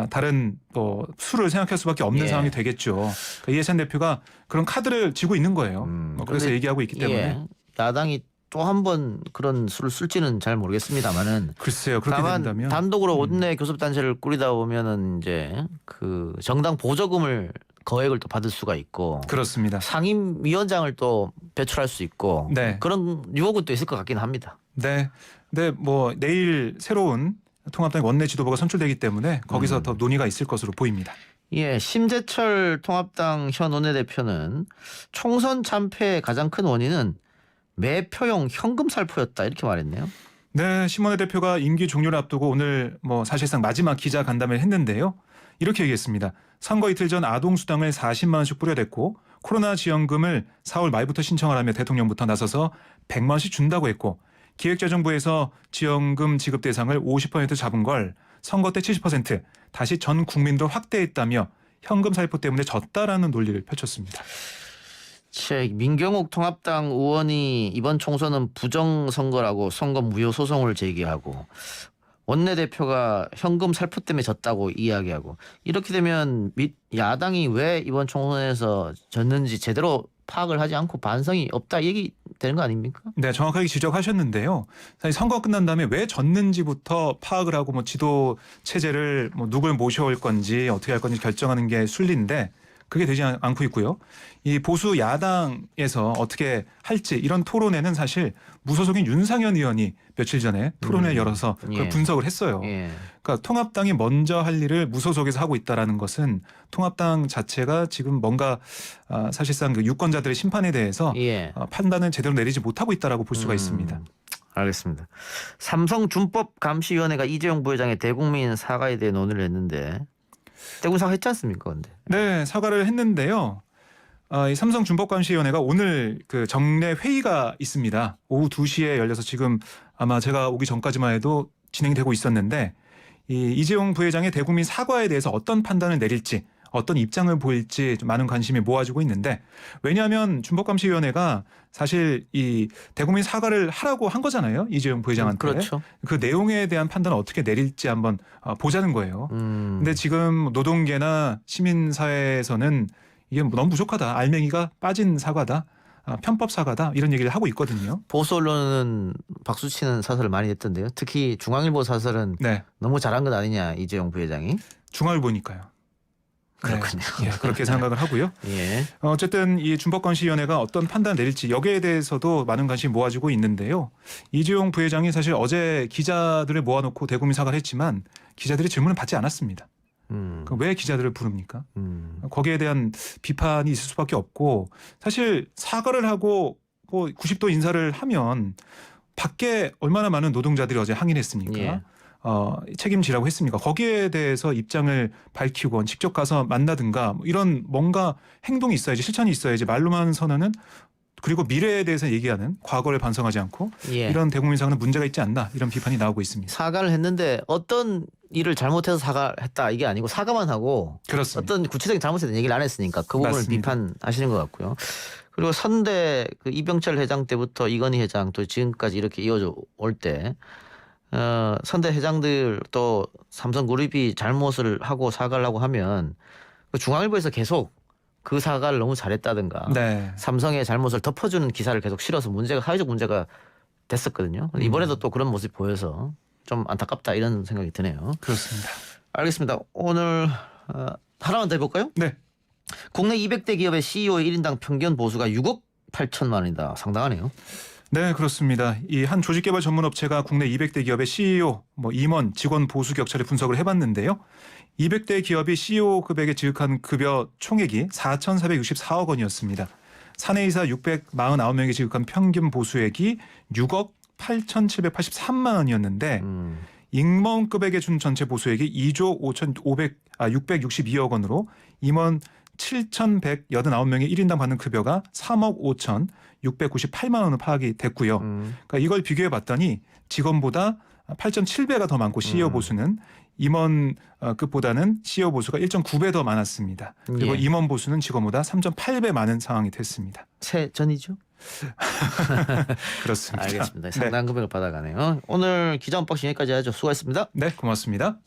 다른 또 수를 생각할 수밖에 없는 예. 상황이 되겠죠. 그러니까 이해찬 대표가 그런 카드를 쥐고 있는 거예요. 그래서 그런데 얘기하고 있기 때문에 예, 야당이 또 한 번 그런 수를 쓸지는 잘 모르겠습니다만은 글쎄요. 그렇게 다만 된다면 단독으로 원내 교섭단체를 꾸리다 보면은 이제 그 정당 보조금을 거액을 또 받을 수가 있고 그렇습니다. 상임위원장을 또 배출할 수 있고 네. 그런 유혹은 또 있을 것 같긴 합니다. 네, 근데 뭐 내일 새로운 통합당 원내 지도부가 선출되기 때문에 거기서 더 논의가 있을 것으로 보입니다. 예, 심재철 통합당 현 원내대표는 총선 참패의 가장 큰 원인은 매표용 현금 살포였다 이렇게 말했네요. 네, 심원혜 대표가 임기 종료를 앞두고 오늘 뭐 사실상 마지막 기자 간담회를 했는데요. 이렇게 얘기했습니다. 선거 이틀 전 아동수당을 40만 원씩 뿌려댔고 코로나 지원금을 4월 말부터 신청을 하며 대통령부터 나서서 100만 원씩 준다고 했고 기획재정부에서 지원금 지급 대상을 50% 잡은 걸 선거 때 70% 다시 전 국민도 확대했다며 현금 살포 때문에 졌다라는 논리를 펼쳤습니다. 민경욱 통합당 의원이 이번 총선은 부정선거라고 선거 무효 소송을 제기하고 원내대표가 현금 살포 때문에 졌다고 이야기하고 이렇게 되면 야당이 왜 이번 총선에서 졌는지 제대로 파악을 하지 않고 반성이 없다 얘기 되는 거 아닙니까? 네, 정확하게 지적하셨는데요. 사실 선거가 끝난 다음에 왜 졌는지부터 파악을 하고 뭐 지도 체제를 뭐 누굴 모셔올 건지 어떻게 할 건지 결정하는 게 순리인데 그게 되지 않고 있고요. 이 보수 야당에서 어떻게 할지 이런 토론회는 사실 무소속인 윤상현 의원이 며칠 전에 토론회를 열어서 그걸 예. 분석을 했어요. 예. 그러니까 통합당이 먼저 할 일을 무소속에서 하고 있다라는 것은 통합당 자체가 지금 뭔가 사실상 그 유권자들의 심판에 대해서 예. 판단을 제대로 내리지 못하고 있다라고 볼 수가 있습니다. 알겠습니다. 삼성준법감시위원회가 이재용 부회장의 대국민 사과에 대해 논의를 했는데 대국민 사과 했지 않습니까? 근데 네, 사과를 했는데요. 이 삼성준법감시위원회가 오늘 그 정례 회의가 있습니다. 오후 2시에 열려서 지금 아마 제가 오기 전까지만 해도 진행되고 있었는데 이 이재용 부회장의 대국민 사과에 대해서 어떤 판단을 내릴지 어떤 입장을 보일지 좀 많은 관심이 모아지고 있는데 왜냐하면 준법감시위원회가 사실 이 대국민 사과를 하라고 한 거잖아요. 이재용 부회장한테. 그렇죠. 그 내용에 대한 판단을 어떻게 내릴지 한번 보자는 거예요. 근데 지금 노동계나 시민사회에서는 이게 너무 부족하다. 알맹이가 빠진 사과다. 편법 사과다. 이런 얘기를 하고 있거든요. 보수 언론은 박수치는 사설을 많이 냈던데요. 특히 중앙일보 사설은 네. 너무 잘한 것 아니냐 이재용 부회장이. 중앙일보니까요. 그렇군요. 네. 예, 그렇게 생각을 하고요. 예. 어쨌든 이 준법감시위원회가 어떤 판단을 내릴지 여기에 대해서도 많은 관심이 모아지고 있는데요. 이재용 부회장이 사실 어제 기자들을 모아놓고 대국민 사과를 했지만 기자들이 질문을 받지 않았습니다. 그럼 왜 기자들을 부릅니까? 거기에 대한 비판이 있을 수밖에 없고 사실 사과를 하고 뭐 90도 인사를 하면 밖에 얼마나 많은 노동자들이 어제 항의를 했습니까? 예. 책임지라고 했습니까? 거기에 대해서 입장을 밝히고 직접 가서 만나든가 뭐 이런 뭔가 행동이 있어야지 실천이 있어야지 말로만 선언은 그리고 미래에 대해서 얘기하는 과거를 반성하지 않고 예. 이런 대국민 사과는 문제가 있지 않나 이런 비판이 나오고 있습니다. 사과를 했는데 어떤 일을 잘못해서 사과했다 이게 아니고 사과만 하고 그렇습니다. 어떤 구체적인 잘못에 대한 얘기를 안 했으니까 그 부분을 맞습니다. 비판하시는 것 같고요. 그리고 선대 그 이병철 회장 때부터 이건희 회장 또 지금까지 이렇게 이어져 올 때 선대 회장들 또 삼성그룹이 잘못을 하고 사과를 하고 하면 그 중앙일보에서 계속 그 사과를 너무 잘했다든가 네. 삼성의 잘못을 덮어주는 기사를 계속 실어서 문제가 사회적 문제가 됐었거든요. 이번에도 또 그런 모습이 보여서 좀 안타깝다 이런 생각이 드네요. 그렇습니다. 알겠습니다. 오늘 하나만 더 해볼까요? 네. 국내 200대 기업의 CEO의 1인당 평균 보수가 6억 8천만 원이다. 상당하네요. 네, 그렇습니다. 이 한 조직개발 전문 업체가 국내 200대 기업의 CEO, 임원, 직원 보수 격차를 분석을 해봤는데요. 200대 기업이 CEO 급에게 지급한 급여 총액이 4,464억 원이었습니다. 사내이사 649명이 지급한 평균 보수액이 6억 8,783만 원이었는데 임원급에게 준 전체 보수액이 2조 662억 원으로 임원 7,189명의 1인당 받는 급여가 3억 5,698만 원으로 파악이 됐고요. 그러니까 이걸 비교해 봤더니 직원보다 8.7배가 더 많고 CEO 보수는 임원급보다는 CEO 보수가 1.9배 더 많았습니다. 그리고 예. 임원 보수는 직원보다 3.8배 많은 상황이 됐습니다. 새 전이죠? 그렇습니다. 알겠습니다. 상당한 금액을 받아가네요. 오늘 기자 언박싱 여기까지 하죠. 수고하셨습니다. 네, 고맙습니다.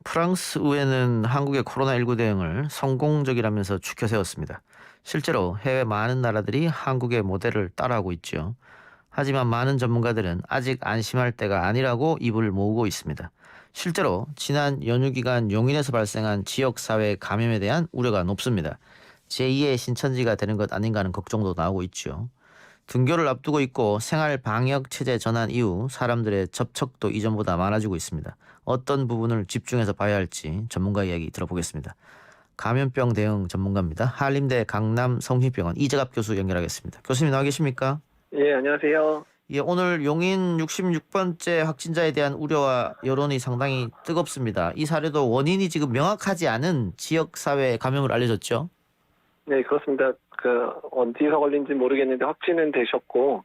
프랑스 의회는 한국의 코로나19 대응을 성공적이라면서 추켜 세웠습니다. 실제로 해외 많은 나라들이 한국의 모델을 따라하고 있죠. 하지만 많은 전문가들은 아직 안심할 때가 아니라고 입을 모으고 있습니다. 실제로 지난 연휴 기간 용인에서 발생한 지역사회 감염에 대한 우려가 높습니다. 제2의 신천지가 되는 것 아닌가 하는 걱정도 나오고 있죠. 등교를 앞두고 있고 생활 방역 체제 전환 이후 사람들의 접촉도 이전보다 많아지고 있습니다. 어떤 부분을 집중해서 봐야 할지 전문가 이야기 들어보겠습니다. 감염병 대응 전문가입니다. 한림대 강남성심병원 이재갑 교수 연결하겠습니다. 교수님 나와 계십니까? 예, 안녕하세요. 예, 오늘 용인 66번째 확진자에 대한 우려와 여론이 상당히 뜨겁습니다. 이 사례도 원인이 지금 명확하지 않은 지역사회 감염을 알려졌죠? 네, 그렇습니다. 어디서 걸린지 모르겠는데 확진은 되셨고,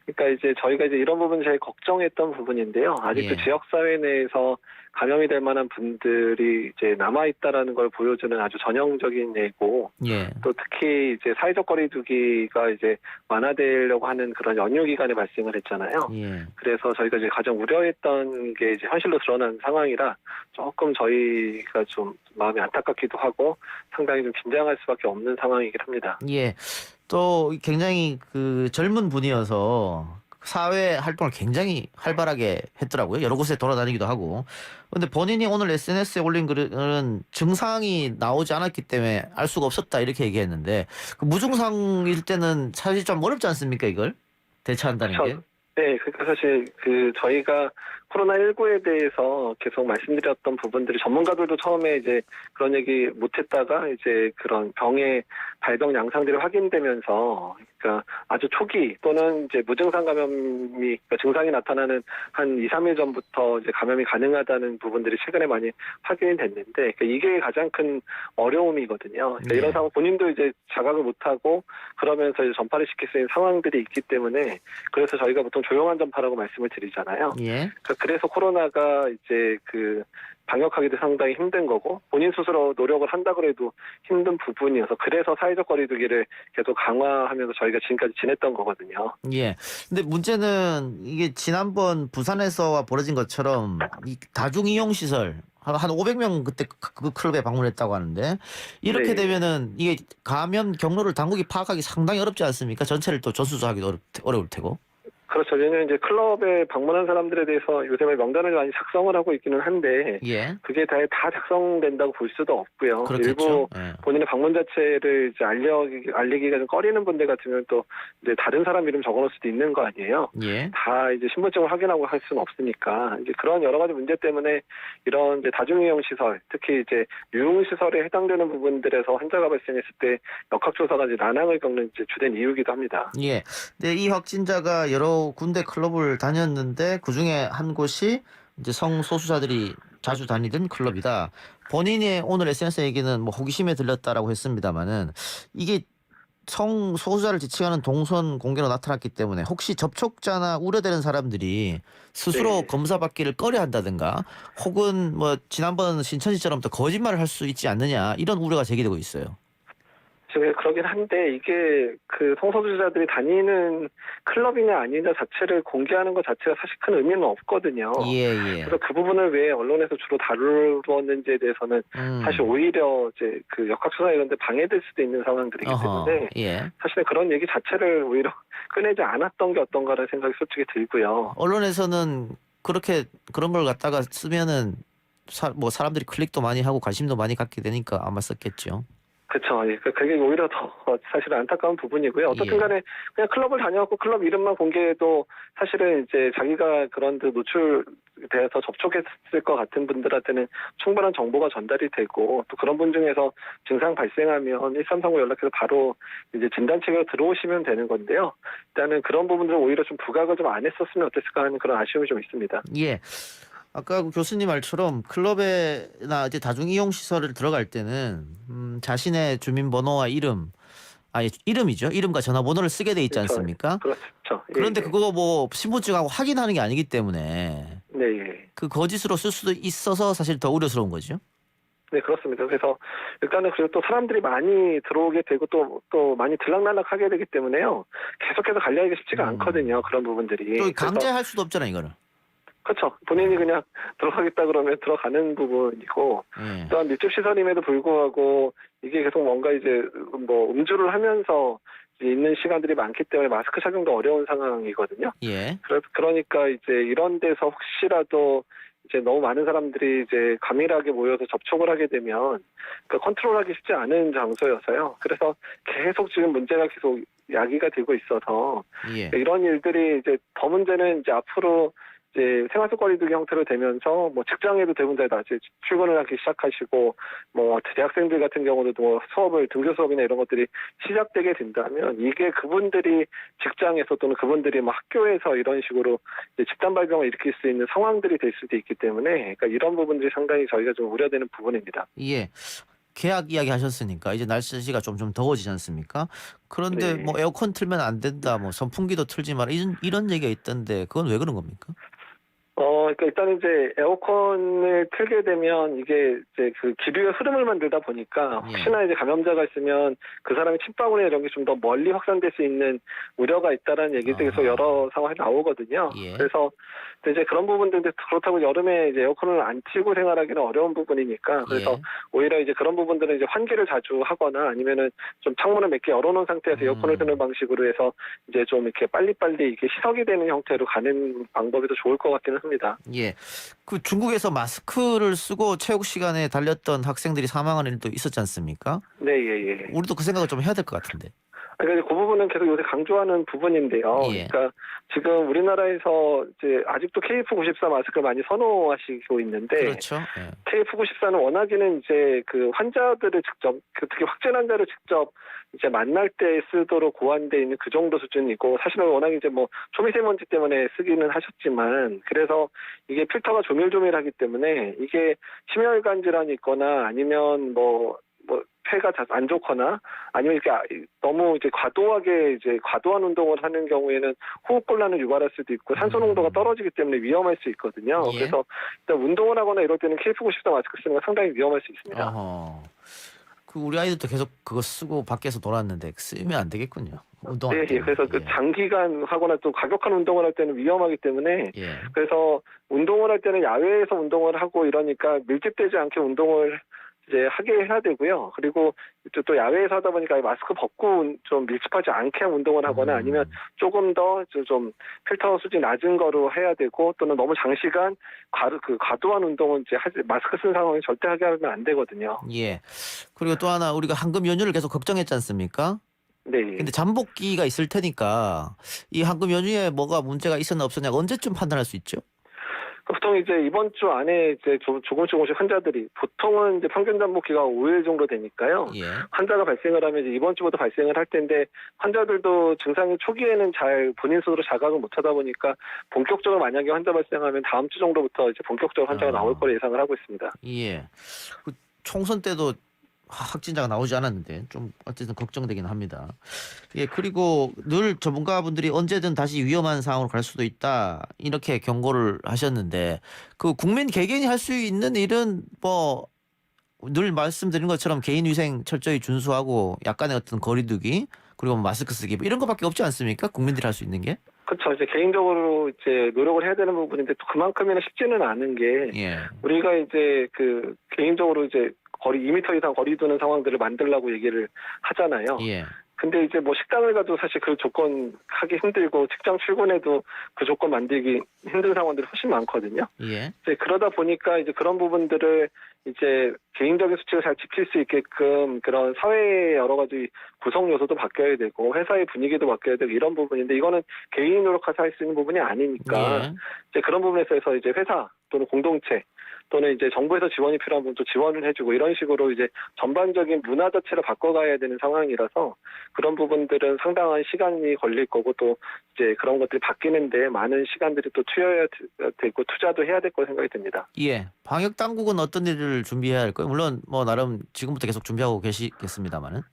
그러니까 이제 저희가 이제 이런 부분 제일 걱정했던 부분인데요. 아직도 예. 지역사회 내에서 감염이 될 만한 분들이 이제 남아있다라는 걸 보여주는 아주 전형적인 예고, 예. 또 특히 이제 사회적 거리두기가 이제 완화되려고 하는 그런 연휴 기간에 발생을 했잖아요. 예. 그래서 저희가 이제 가장 우려했던 게 이제 현실로 드러난 상황이라 조금 저희가 좀 마음이 안타깝기도 하고 상당히 좀 긴장할 수밖에 없는 상황이긴 합니다. 예. 또 굉장히 그 젊은 분이어서 사회 활동을 굉장히 활발하게 했더라고요. 여러 곳에 돌아다니기도 하고. 근데 본인이 오늘 SNS에 올린 글은 증상이 나오지 않았기 때문에 알 수가 없었다 이렇게 얘기했는데 그 무증상일 때는 사실 좀 어렵지 않습니까 이걸 대처한다는 게? 네, 그러니까 사실 저희가 코로나19에 대해서 계속 말씀드렸던 부분들이 전문가들도 처음에 이제 그런 얘기 못했다가 이제 그런 병의 발병 양상들이 확인되면서 그러니까 아주 초기 또는 이제 무증상 감염이 그러니까 증상이 나타나는 한 2, 3일 전부터 이제 감염이 가능하다는 부분들이 최근에 많이 확인이 됐는데 그러니까 이게 가장 큰 어려움이거든요. 그러니까 이런 상황 본인도 이제 자각을 못하고 그러면서 이제 전파를 시킬 수 있는 상황들이 있기 때문에 그래서 저희가 보통 조용한 전파라고 말씀을 드리잖아요. 예. 그래서 코로나가 이제 그 방역하기도 상당히 힘든 거고 본인 스스로 노력을 한다 그래도 힘든 부분이어서 그래서 사회적 거리두기를 계속 강화하면서 저희가 지금까지 지냈던 거거든요. 예. 근데 문제는 이게 지난번 부산에서 벌어진 것처럼 이 다중 이용 시설 한 500명 그때 그 클럽에 방문했다고 하는데 이렇게 네. 되면은 이게 감염 경로를 당국이 파악하기 상당히 어렵지 않습니까? 전체를 또 전수조사하기도 어려울 테고. 그렇죠. 왜냐면 이제 클럽에 방문한 사람들에 대해서 요새 명단을 많이 작성을 하고 있기는 한데 예. 그게 다 작성된다고 볼 수도 없고요. 그렇겠죠. 일부 예. 본인의 방문 자체를 이제 알리기가 좀 꺼리는 분들 같으면 또 이제 다른 사람 이름 적어놓을 수도 있는 거 아니에요. 예. 다 이제 신분증을 확인하고 할 수는 없으니까 이제 그런 여러 가지 문제 때문에 이런 이제 다중이용 시설, 특히 이제 유흥 시설에 해당되는 부분들에서 환자가 발생했을 때 역학조사가 이제 난항을 겪는 이제 주된 이유이기도 합니다. 예. 근데 이 확진자가 여러 군데 클럽을 다녔는데 그 중에 한 곳이 이제 성소수자들이 자주 다니던 클럽이다. 본인이 오늘 SNS 얘기는 뭐 호기심에 들렸다라고 했습니다만은 이게 성소수자를 지칭하는 동선 공개로 나타났기 때문에 혹시 접촉자나 우려되는 사람들이 스스로 네. 검사받기를 꺼려한다든가 혹은 뭐 지난번 신천지처럼 또 거짓말을 할 수 있지 않느냐 이런 우려가 제기되고 있어요. 지금 그러긴 한데 이게 그 성소수자들이 다니는 클럽이냐 아니냐 자체를 공개하는 것 자체가 사실 큰 의미는 없거든요. 예. 그래서 그 부분을 왜 언론에서 주로 다루었는지에 대해서는 사실 오히려 이제 그 역학조사 이런 데 방해될 수도 있는 상황들이기 때문에 예. 사실은 그런 얘기 자체를 오히려 꺼내지 않았던 게 어떤가라는 생각이 솔직히 들고요. 언론에서는 그렇게 그런 걸 갖다가 쓰면은 뭐 사람들이 클릭도 많이 하고 관심도 많이 갖게 되니까 아마 썼겠죠. 그렇죠. 그게 오히려 더 사실 안타까운 부분이고요. 어떻든 간에 그냥 클럽을 다녀갖고 클럽 이름만 공개해도 사실은 이제 자기가 그런 데 노출돼서 접촉했을 것 같은 분들한테는 충분한 정보가 전달이 되고 또 그런 분 중에서 증상 발생하면 1339 연락해서 바로 이제 진단체계로 들어오시면 되는 건데요. 일단은 그런 부분들은 오히려 좀 부각을 좀 안 했었으면 어땠을까 하는 그런 아쉬움이 좀 있습니다. 예. 아까 그 교수님 말처럼 클럽에나 이제 다중이용 시설을 들어갈 때는 자신의 주민번호와 이름, 이름이죠. 이름과 전화번호를 쓰게 돼 있지 않습니까? 그렇죠. 그런데 예. 그거 뭐 신분증하고 확인하는 게 아니기 때문에 네, 예. 그 거짓으로 쓸 수도 있어서 사실 더 우려스러운 거죠. 네, 그렇습니다. 그래서 일단은 그리고 또 사람들이 많이 들어오게 되고 또 많이 들락날락하게 되기 때문에요. 계속해서 관리하기가 쉽지가 않거든요. 그런 부분들이. 또 강제할 수도 없잖아요, 이거를. 그렇죠. 본인이 그냥 들어가겠다 그러면 들어가는 부분이고 예. 또한 밀접 시설임에도 불구하고 이게 계속 뭔가 이제 뭐 음주를 하면서 이제 있는 시간들이 많기 때문에 마스크 착용도 어려운 상황이거든요. 예. 그러니까 이제 이런 데서 혹시라도 이제 너무 많은 사람들이 이제 가밀하게 모여서 접촉을 하게 되면 그 컨트롤하기 쉽지 않은 장소여서요. 그래서 계속 지금 문제가 계속 야기가 되고 있어서 예. 이런 일들이 이제 더 문제는 이제 앞으로 이제 생활 속 거리두기 형태로 되면서 뭐 직장에도 대부분 다 이제 출근을 하기 시작하시고 뭐 대학생들 같은 경우도 뭐 수업을 등교 수업이나 이런 것들이 시작되게 된다면 이게 그분들이 직장에서 또는 그분들이 뭐 학교에서 이런 식으로 이제 집단 발병을 일으킬 수 있는 상황들이 될 수도 있기 때문에 그러니까 이런 부분들이 상당히 저희가 좀 우려되는 부분입니다. 예. 계약 이야기 하셨으니까 이제 날씨가 좀 더워지지 않습니까? 그런데 네. 뭐 에어컨 틀면 안 된다, 뭐 선풍기도 틀지 마라 이런 얘기가 있던데 그건 왜 그런 겁니까? 그러니까 일단 이제 에어컨을 틀게 되면 이게 이제 그 기류의 흐름을 만들다 보니까 혹시나 이제 감염자가 있으면 그 사람의 침방울이나 이런 게 좀 더 멀리 확산될 수 있는 우려가 있다라는 얘기도 계속 여러 상황이 나오거든요. 예. 그래서 이제 그런 부분들인데 그렇다고 여름에 이제 에어컨을 안 틀고 생활하기는 어려운 부분이니까 그래서 예. 오히려 이제 그런 부분들은 이제 환기를 자주 하거나 아니면은 좀 창문을 몇 개 열어놓은 상태에서 에어컨을 트는 방식으로 해서 이제 좀 이렇게 빨리빨리 이게 희석이 되는 형태로 가는 방법이 더 좋을 것 같기는 합니다. 예. 그 중국에서 마스크를 쓰고 체육 시간에 달렸던 학생들이 사망하는 일도 있었지 않습니까? 네, 예. 우리도 그 생각을 좀 해야 될 것 같은데. 그러니까 그 부분은 계속 요새 강조하는 부분인데요. 예. 그러니까 지금 우리나라에서 이제 아직도 KF94 마스크를 많이 선호하시고 있는데 그렇죠. 예. KF94는 워낙에는 이제 그 환자들을 직접, 특히 확진 환자를 직접 이제 만날 때 쓰도록 고안돼 있는 그 정도 수준이고, 사실은 워낙 이제 뭐 초미세먼지 때문에 쓰기는 하셨지만, 그래서 이게 필터가 조밀조밀하기 때문에 이게 심혈관 질환이 있거나 아니면 뭐 폐가 안 좋거나 아니면 이렇게 너무 이제 과도한 운동을 하는 경우에는 호흡곤란을 유발할 수도 있고 산소 농도가 떨어지기 때문에 위험할 수 있거든요. 예. 그래서 일단 운동을 하거나 이럴 때는 KF94 마스크 쓰는 건 상당히 위험할 수 있습니다. 어허. 그 우리 아이들도 계속 그거 쓰고 밖에서 놀았는데 쓰면 안 되겠군요. 운동할 네, 때. 그래서 그 장기간 하거나 또 과격한 운동을 할 때는 위험하기 때문에 예. 그래서 운동을 할 때는 야외에서 운동을 하고 이러니까 밀집되지 않게 운동을 이제 하게 해야 되고요. 그리고 또 야외에서 하다 보니까 마스크 벗고 좀 밀집하지 않게 운동을 하거나 아니면 조금 더 좀 필터 수준 낮은 거로 해야 되고, 또는 너무 장시간 과도한 운동은 이제 마스크 쓴 상황에 절대 하게 하면 안 되거든요. 예. 그리고 또 하나 우리가 황금 연휴를 계속 걱정했지 않습니까? 네. 근데 잠복기가 있을 테니까 이 황금 연휴에 뭐가 문제가 있었나 없었냐 언제쯤 판단할 수 있죠? 보통 이제 이번 주 안에 이제 조금씩 환자들이, 보통은 이제 평균 잠복기가 5일 정도 되니까요. 예. 환자가 발생을 하면 이제 이번 주부터 발생을 할 텐데, 환자들도 증상이 초기에는 잘 본인 스스로 자각을 못 하다 보니까 본격적으로 만약에 환자 발생하면 다음 주 정도부터 이제 본격적으로 환자가 나올 거로 예상을 하고 있습니다. 예. 그 총선 때도 확진자가 나오지 않았는데 좀 어쨌든 걱정되긴 합니다. 예, 그리고 늘 전문가분들이 언제든 다시 위험한 상황으로 갈 수도 있다 이렇게 경고를 하셨는데, 그 국민 개개인이 할 수 있는 일은 뭐 늘 말씀드린 것처럼 개인위생 철저히 준수하고 약간의 어떤 거리두기, 그리고 뭐 마스크 쓰기 뭐 이런 거밖에 없지 않습니까? 국민들이 할 수 있는 게? 그렇죠. 이제 개인적으로 이제 노력을 해야 되는 부분인데, 또 그만큼이나 쉽지는 않은 게, 예. 우리가 이제 그 개인적으로 이제 2m 이상 거리 두는 상황들을 만들라고 얘기를 하잖아요. 예. 근데 이제 뭐 식당을 가도 사실 그 조건 하기 힘들고, 직장 출근해도 그 조건 만들기 힘든 상황들이 훨씬 많거든요. 예. 이제 그러다 보니까 이제 그런 부분들을 이제 개인적인 수칙을 잘 지킬 수 있게끔 그런 사회의 여러 가지 구성 요소도 바뀌어야 되고 회사의 분위기도 바뀌어야 되고 이런 부분인데, 이거는 개인이 노력해서 할 수 있는 부분이 아니니까 예. 이제 그런 부분에서 이제 회사 또는 공동체 또는 이제 정부에서 지원이 필요한 부분도 지원을 해주고, 이런 식으로 이제 전반적인 문화 자체를 바꿔가야 되는 상황이라서 그런 부분들은 상당한 시간이 걸릴 거고, 또 이제 그런 것들이 바뀌는데 많은 시간들이 또 투여해야 되고 투자도 해야 될 거라고 생각이 듭니다. 예. 방역 당국은 어떤 일을 준비해야 할까요? 물론 뭐 나름 지금부터 계속 준비하고 계시겠습니다만은.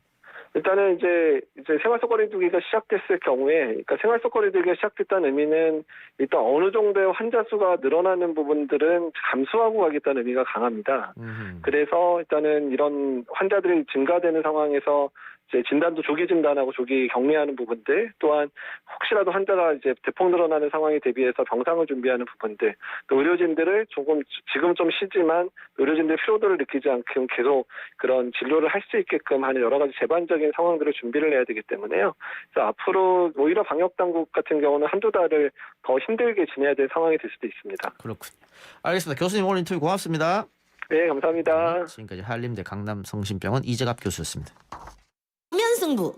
일단은 이제 생활 속 거리두기가 시작됐을 경우에, 그러니까 생활 속 거리두기가 시작됐다는 의미는 일단 어느 정도의 환자 수가 늘어나는 부분들은 감수하고 가겠다는 의미가 강합니다. 그래서 일단은 이런 환자들이 증가되는 상황에서 이제 진단도 조기 진단하고 조기 격리하는 부분들, 또한 혹시라도 환자가 이제 대폭 늘어나는 상황에 대비해서 병상을 준비하는 부분들, 또 의료진들을 지금 좀 쉬지만 의료진들의 피로도를 느끼지 않게 계속 그런 진료를 할 수 있게끔 하는 여러 가지 제반적인 상황들을 준비를 해야 되기 때문에요. 그래서 앞으로 오히려 방역 당국 같은 경우는 한두 달을 더 힘들게 지내야 될 상황이 될 수도 있습니다. 그렇군요. 알겠습니다. 교수님 오늘 인터뷰 고맙습니다. 네, 감사합니다. 지금까지 한림대 강남성심병원 이재갑 교수였습니다. 정면승부.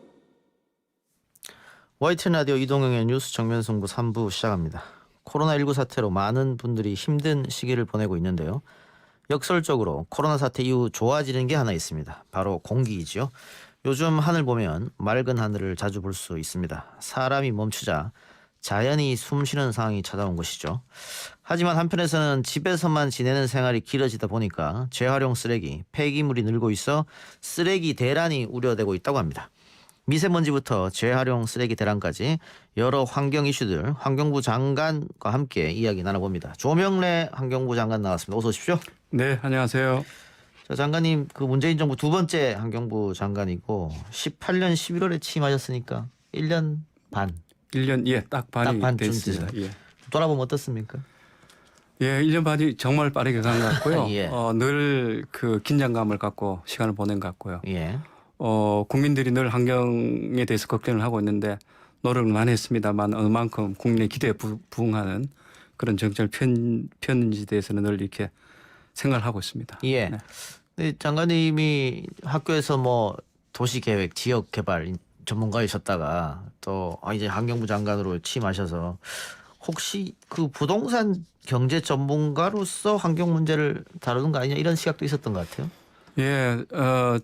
YTN 라디오 이동영의 뉴스 정면승부 3부 시작합니다. 코로나19 사태로 많은 분들이 힘든 시기를 보내고 있는데요. 역설적으로 코로나 사태 이후 좋아지는 게 하나 있습니다. 바로 공기이지요. 요즘 하늘 보면 맑은 하늘을 자주 볼 수 있습니다. 사람이 멈추자 자연이 숨쉬는 상황이 찾아온 것이죠. 하지만 한편에서는 집에서만 지내는 생활이 길어지다 보니까 재활용 쓰레기, 폐기물이 늘고 있어 쓰레기 대란이 우려되고 있다고 합니다. 미세먼지부터 재활용 쓰레기 대란까지 여러 환경 이슈들 환경부 장관과 함께 이야기 나눠봅니다. 조명래 환경부 장관 나왔습니다. 어서 오십시오. 네, 안녕하세요. 자, 장관님 그 문재인 정부 두 번째 환경부 장관이고 18년 11월에 취임하셨으니까 1년 반. 1년 딱 반이 반쯤 됐습니다. 됐어요. 돌아보면 어떻습니까? 예, 1년 반이 정말 빠르게 간 것 같고요. 예. 늘 그 긴장감을 갖고 시간을 보낸 것 같고요. 예. 국민들이 늘 환경에 대해서 걱정을 하고 있는데 노력을 많이 했습니다만 어느 만큼 국민의 기대에 부응하는 그런 정책을 폈는지에 대해서는 늘 이렇게 생각을 하고 있습니다. 예. 네. 근데 장관님이 학교에서 뭐 도시 계획, 지역 개발 전문가이셨다가 또 이제 환경부 장관으로 취임하셔서 혹시 그 부동산 경제 전문가로서 환경 문제를 다루는 거 아니냐 이런 시각도 있었던 것 같아요. 예,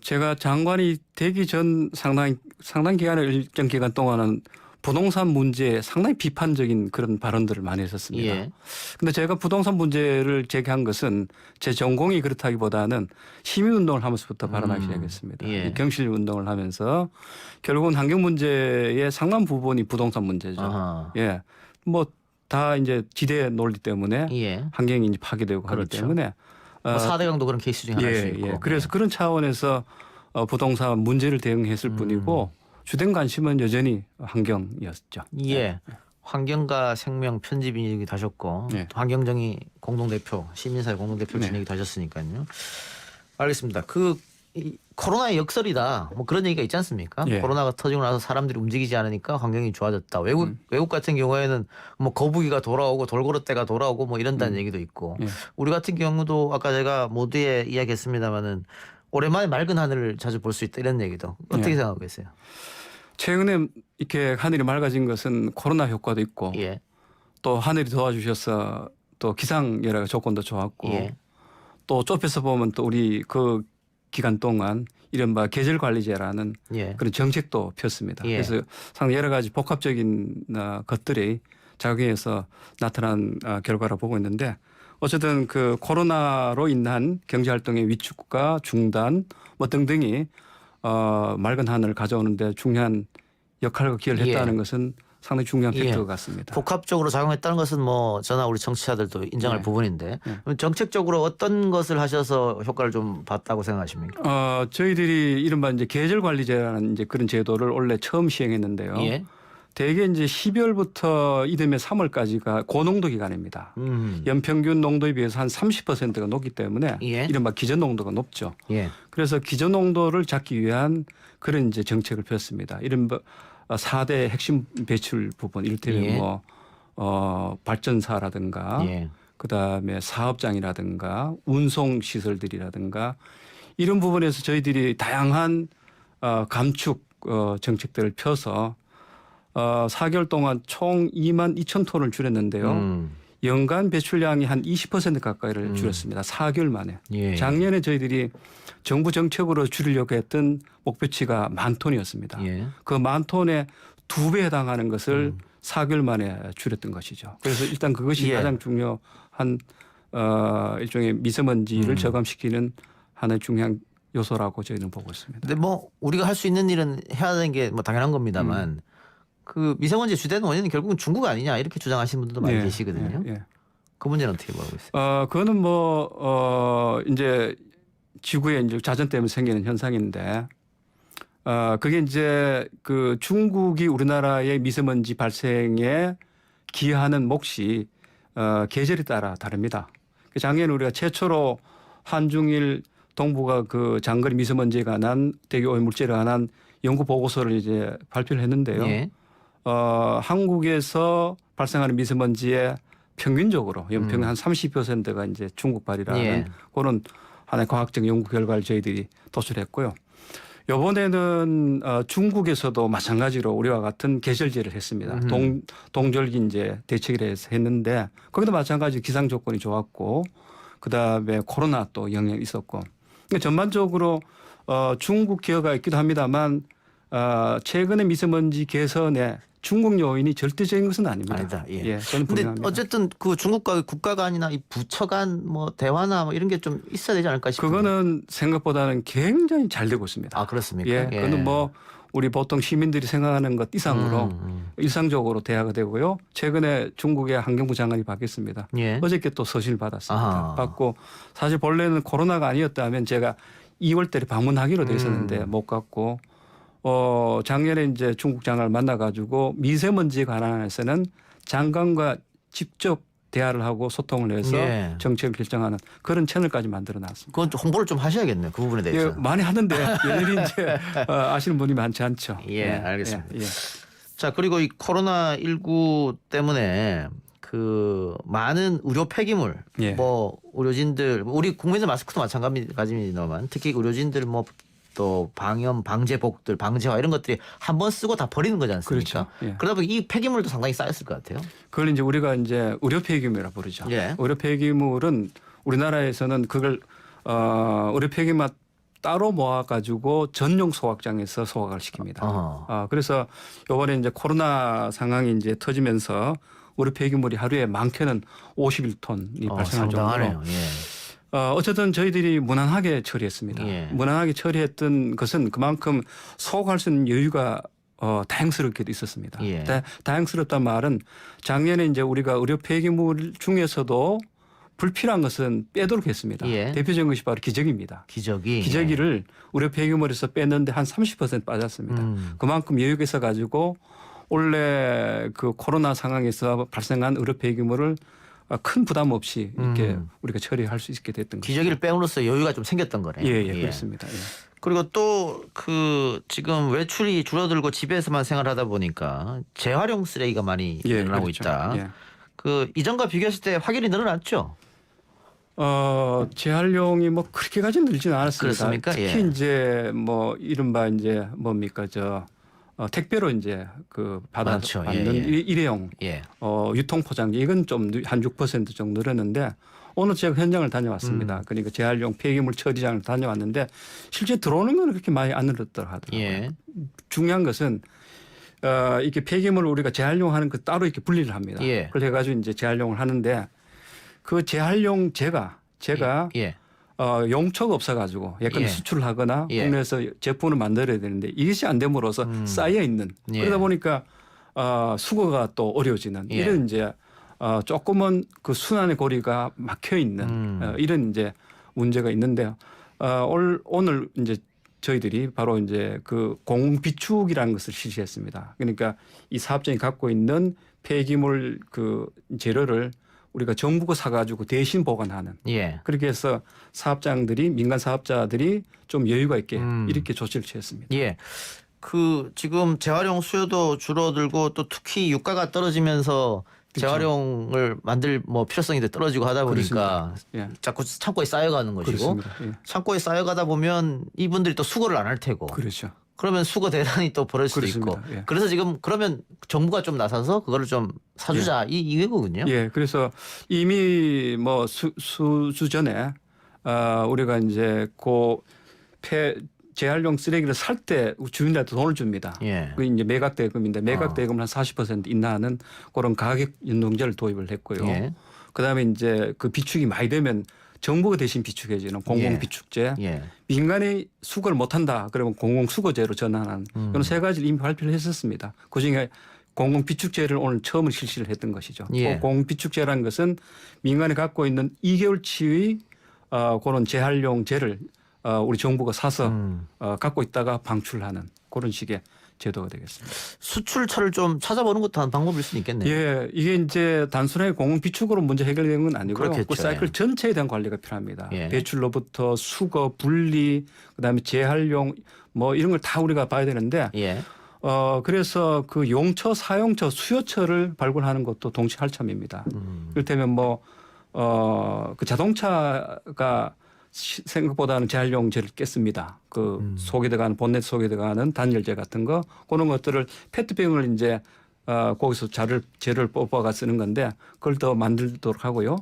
제가 장관이 되기 전 상당 기간의 일정 기간 동안은 부동산 문제에 상당히 비판적인 그런 발언들을 많이 했었습니다. 예. 근데 제가 부동산 문제를 제기한 것은 제 전공이 그렇다기보다는 시민운동을 하면서부터 발언하기 시작했습니다. 예. 이 경실운동을 하면서 결국은 환경 문제의 상당 부분이 부동산 문제죠. 아하. 예, 뭐 다 이제 지대 논리 때문에 예. 환경이 이제 파괴되고 하기 그렇죠. 때문에 뭐 4대강도 그런 케이스 중에 하나일 수 있고. 예. 그래서 그런 차원에서 부동산 문제를 대응했을 뿐이고 주된 관심은 여전히 환경이었죠. 예. 환경과 생명 편집인이기도 하셨고 네. 환경정의 공동대표 시민사회 공동대표 네. 진행도 하셨으니까요. 알겠습니다. 이 코로나의 역설이다. 뭐 그런 얘기가 있지 않습니까? 예. 코로나가 터지고 나서 사람들이 움직이지 않으니까 환경이 좋아졌다. 외국 같은 경우에는 뭐 거북이가 돌아오고 돌고래떼가 돌아오고 뭐 이런다는 얘기도 있고 예. 우리 같은 경우도 아까 제가 모두에 이야기했습니다마는 오랜만에 맑은 하늘을 자주 볼 수 있다 이런 얘기도 어떻게 예. 생각하고 계세요? 최근에 이렇게 하늘이 맑아진 것은 코로나 효과도 있고 예. 또 하늘이 도와주셔서 또 기상 여러 조건도 좋았고 예. 또 좁혀서 보면 또 우리 그 기간 동안 이른바 계절관리제라는 예. 그런 정책도 폈습니다. 예. 그래서 상당히 여러 가지 복합적인 것들이 작용해서 나타난 결과라 보고 있는데 어쨌든 그 코로나로 인한 경제활동의 위축과 중단 뭐 등등이 맑은 하늘을 가져오는데 중요한 역할과 기여를 했다는 예. 것은 상당히 중요한 예. 팩트가 같습니다. 복합적으로 작용했다는 것은 뭐 저나 우리 청취자들도 인정할 네. 부분인데 네. 그럼 정책적으로 어떤 것을 하셔서 효과를 좀 봤다고 생각하십니까? 저희들이 이른바 이제 계절관리제라는 이제 그런 제도를 원래 처음 시행했는데요. 예. 대개 이제 12월부터 이듬해 3월까지가 고농도 기간입니다. 연평균 농도에 비해서 한 30%가 높기 때문에 예. 이른바 기전 농도가 높죠. 예. 그래서 기전 농도를 잡기 위한 그런 이제 정책을 폈습니다. 이른바 4대 핵심 배출 부분, 이를테면 예. 발전사라든가 예. 그다음에 사업장이라든가 운송 시설들이라든가 이런 부분에서 저희들이 다양한 감축 정책들을 펴서 4개월 동안 총 2만 2천 톤을 줄였는데요. 연간 배출량이 한 20% 가까이를 줄였습니다. 4개월 만에. 예. 작년에 저희들이 정부 정책으로 줄이려고 했던 목표치가 10,000톤이었습니다. 예. 그 10,000톤의 2배 해당하는 것을 4개월 만에 줄였던 것이죠. 그래서 일단 그것이 예. 가장 중요한 일종의 미세먼지를 저감시키는 하나의 중요한 요소라고 저희는 보고 있습니다. 근데 뭐 우리가 할 수 있는 일은 해야 되는 게 뭐 당연한 겁니다만 그 미세먼지 주된 원인은 결국은 중국 아니냐 이렇게 주장하시는 분들도 많이 예, 계시거든요. 예. 그 문제는 어떻게 보고 있어요? 그거는 이제 지구에 이제 자전 때문에 생기는 현상인데, 그게 이제 그 중국이 우리나라의 미세먼지 발생에 기여하는 몫이 계절에 따라 다릅니다. 작년에 우리가 최초로 한중일 동북아 그 장거리 미세먼지에 관한 대기 오염 물질에 관한 연구 보고서를 이제 발표를 했는데요. 예. 한국에서 발생하는 미세먼지의 평균적으로 연평균 한 30%가 이제 중국발이라는 예. 그런 하나의 과학적 연구 결과를 저희들이 도출했고요. 이번에는 중국에서도 마찬가지로 우리와 같은 계절제를 했습니다. 동절기 이제 대책을 해서 했는데 거기도 마찬가지 기상 조건이 좋았고 그다음에 코로나 또 영향이 있었고 그러니까 전반적으로 중국 기여가 있기도 합니다만 최근의 미세먼지 개선에 중국 요인이 절대적인 것은 아닙니다. 아니다. 예. 저는 근데 분명합니다. 어쨌든 그 중국과 국가 간이나 이 부처 간 뭐 대화나 뭐 이런 게 좀 있어야 되지 않을까 싶은데. 그거는 생각보다는 굉장히 잘 되고 있습니다. 아 그렇습니까? 예, 그거는 뭐 우리 보통 시민들이 생각하는 것 이상으로 일상적으로 대화가 되고요. 최근에 중국의 환경부 장관이 바뀌었습니다. 예. 어저께 또 서신을 받았습니다. 아하. 받고 사실 본래는 코로나가 아니었다면 제가 2월 달에 방문하기로 돼 있었는데 못 갔고 작년에 이제 중국 장관을 만나가지고 미세먼지에 관해서는 장관과 직접 대화를 하고 소통을 해서 예. 정책을 결정하는 그런 채널까지 만들어 놨습니다. 그건 좀 홍보를 좀 하셔야겠네요. 그 부분에 예, 대해서. 많이 하는데 여전히 이제 아시는 분이 많지 않죠. 예, 알겠습니다. 예. 자 그리고 이 코로나 19 때문에 그 많은 의료 폐기물, 예. 뭐 의료진들, 우리 국민들 마스크도 마찬가지입니다만 특히 의료진들 뭐 또 방염 방제복들, 방제화 이런 것들이 한 번 쓰고 다 버리는 거지 않습니까? 그렇죠. 예. 그러다 보니 이 폐기물도 상당히 쌓였을 것 같아요. 그걸 이제 우리가 이제 의료 폐기물이라 부르죠. 예. 의료 폐기물은 우리나라에서는 그걸 의료 폐기물 따로 모아가지고 전용 소각장에서 소각을 시킵니다. 그래서 이번에 이제 코로나 상황이 이제 터지면서 의료 폐기물이 하루에 많게는 51톤이 발생할 정도로. 상당하네요. 예. 어쨌든 저희들이 무난하게 처리했습니다. 예. 무난하게 처리했던 것은 그만큼 소각할 수 있는 여유가 다양스럽게도 있었습니다. 예. 다양스럽단 말은 작년에 이제 우리가 의료 폐기물 중에서도 불필요한 것은 빼도록 했습니다. 예. 대표적인 것이 바로 기저귀입니다. 기저귀를 의료 폐기물에서 뺐는데 한 30% 빠졌습니다. 그만큼 여유가 있어 가지고 원래 그 코로나 상황에서 발생한 의료 폐기물을 큰 부담 없이 이렇게 우리가 처리할 수 있게 됐던 거죠. 기저귀를 빼므로써 여유가 좀 생겼던 거네요. 예, 그렇습니다. 예. 그리고 또 그 지금 외출이 줄어들고 집에서만 생활하다 보니까 재활용 쓰레기가 많이 늘어나고 그렇죠. 있다. 예. 그 이전과 비교했을 때 확연히 늘어났죠. 재활용이 뭐 그렇게까지 늘지는 않았습니다. 그렇습니까? 특히 예. 이제 뭐 이른바 이제 뭡니까 택배로 이제 그 많죠. 받는 예. 일회용 예. 유통 포장지 이건 좀 한 6% 정도 늘었는데 오늘 제가 현장을 다녀왔습니다. 그러니까 재활용 폐기물 처리장을 다녀왔는데 실제 들어오는 건 그렇게 많이 안 늘었다고 하더라고요. 예. 중요한 것은 이렇게 폐기물을 우리가 재활용하는 그 따로 이렇게 분리를 합니다. 예. 그래 가지고 이제 재활용을 하는데 그 재활용 제가 예. 용처가 없어가지고 예컨대 예. 수출을 하거나 예. 국내에서 제품을 만들어야 되는데 이것이 안 됨으로써 쌓여 있는 예. 그러다 보니까 수거가 또 어려워지는 예. 이런 이제 조금은 그 순환의 고리가 막혀 있는 이런 이제 문제가 있는데요. 오늘 이제 저희들이 바로 이제 그 공공 비축이라는 것을 실시했습니다. 그러니까 이 사업장이 갖고 있는 폐기물 그 재료를 우리가 정부가 사가지고 대신 보관하는 예. 그렇게 해서 사업장들이 민간 사업자들이 좀 여유가 있게 이렇게 조치를 취했습니다. 예. 그 지금 재활용 수요도 줄어들고 또 특히 유가가 떨어지면서 그렇죠. 재활용을 만들 뭐 필요성이 떨어지고 하다 보니까 예. 자꾸 창고에 쌓여가는 것이고 그렇습니다. 예. 창고에 쌓여가다 보면 이분들이 또 수거를 안 할 테고 그렇죠. 그러면 수거 대란이 또 벌어질 수도 있고 그렇습니다. 예. 그래서 지금 그러면 정부가 좀 나서서 그거를 좀 사주자 이거군요. 예, 그래서 이미 뭐 수전에 우리가 이제 재활용 쓰레기를 살 때 주민들한테 돈을 줍니다. 예. 그게 이제 매각 대금인데 매각 대금을 한 40% 인하하는 그런 가격 연동제를 도입을 했고요. 예. 그다음에 이제 그 비축이 많이 되면 정부가 대신 비축해주는 공공 비축제, 예. 민간이 수거를 못한다 그러면 공공 수거제로 전환하는 이런 세 가지를 이미 발표를 했었습니다. 그중에 공공 비축제를 오늘 처음으로 실시를 했던 것이죠. 예. 공공 비축제라는 것은 민간이 갖고 있는 2개월치의 그런 재활용제를 우리 정부가 사서 갖고 있다가 방출하는 그런 식의 제도가 되겠습니다. 수출처를 좀 찾아보는 것도 한 방법일 수는 있겠네요. 예, 이게 이제 단순하게 공공 비축으로 문제 해결되는 건 아니고요. 그렇겠죠. 그 사이클 예. 전체에 대한 관리가 필요합니다. 예. 배출로부터 수거, 분리, 그다음에 재활용 뭐 이런 걸 다 우리가 봐야 되는데 예. 그래서 그 용처, 사용처, 수요처를 발굴하는 것도 동시에 할참입니다. 이를테면 그 자동차가 생각보다는 재활용제를 깼습니다. 그 속에 들어가는 본넷 속에 들어가는 단열재 같은 거 그런 것들을 페트병을 이제 거기서 재를 뽑아가 쓰는 건데 그걸 더 만들도록 하고요.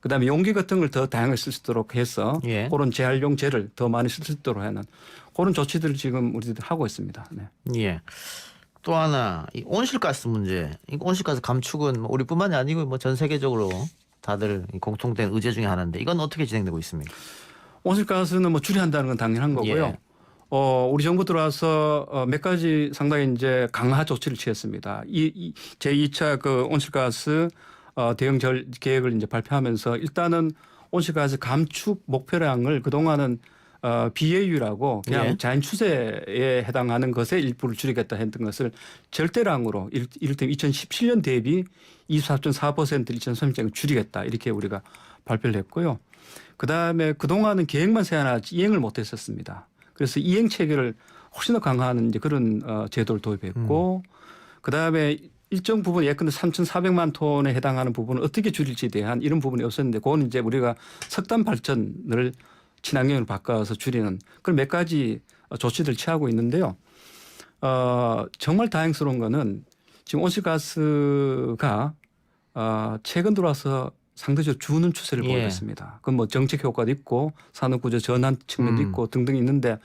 그다음에 용기 같은 걸 더 다양하게 쓸 수 있도록 해서 예. 그런 재활용제를 더 많이 쓸 수 있도록 하는 그런 조치들을 지금 우리들 하고 있습니다. 네. 예. 또 하나 이 온실가스 문제. 이 온실가스 감축은 뭐 우리뿐만이 아니고 뭐 전 세계적으로 다들 공통된 의제 중에 하나인데 이건 어떻게 진행되고 있습니까? 온실가스는 뭐 줄여야 한다는 건 당연한 거고요. 예. 우리 정부 들어와서 몇 가지 상당히 이제 강화 조치를 취했습니다. 제2차 그 온실가스 대응 계획을 이제 발표하면서 일단은 온실가스 감축 목표량을 그동안은 BAU라고 그냥 예. 자연 추세에 해당하는 것에 일부를 줄이겠다 했던 것을 절대량으로 이를테면 2017년 대비 24.4%를 2030년에 줄이겠다 이렇게 우리가 발표를 했고요. 그다음에 그동안은 계획만 세워놨지 이행을 못했었습니다. 그래서 이행 체계를 훨씬 더 강화하는 이제 그런 제도를 도입했고 그다음에 일정 부분 예컨대 3,400만 톤에 해당하는 부분을 어떻게 줄일지에 대한 이런 부분이 없었는데 그건 이제 우리가 석탄 발전을 친환경으로 바꿔서 줄이는 그런 몇 가지 조치를 취하고 있는데요. 정말 다행스러운 거는 지금 온실가스가 최근 들어와서 상대적으로 주는 추세를 예. 보이고 있습니다. 그건 뭐 정책 효과도 있고 산업구조 전환 측면도 있고 등등 있는데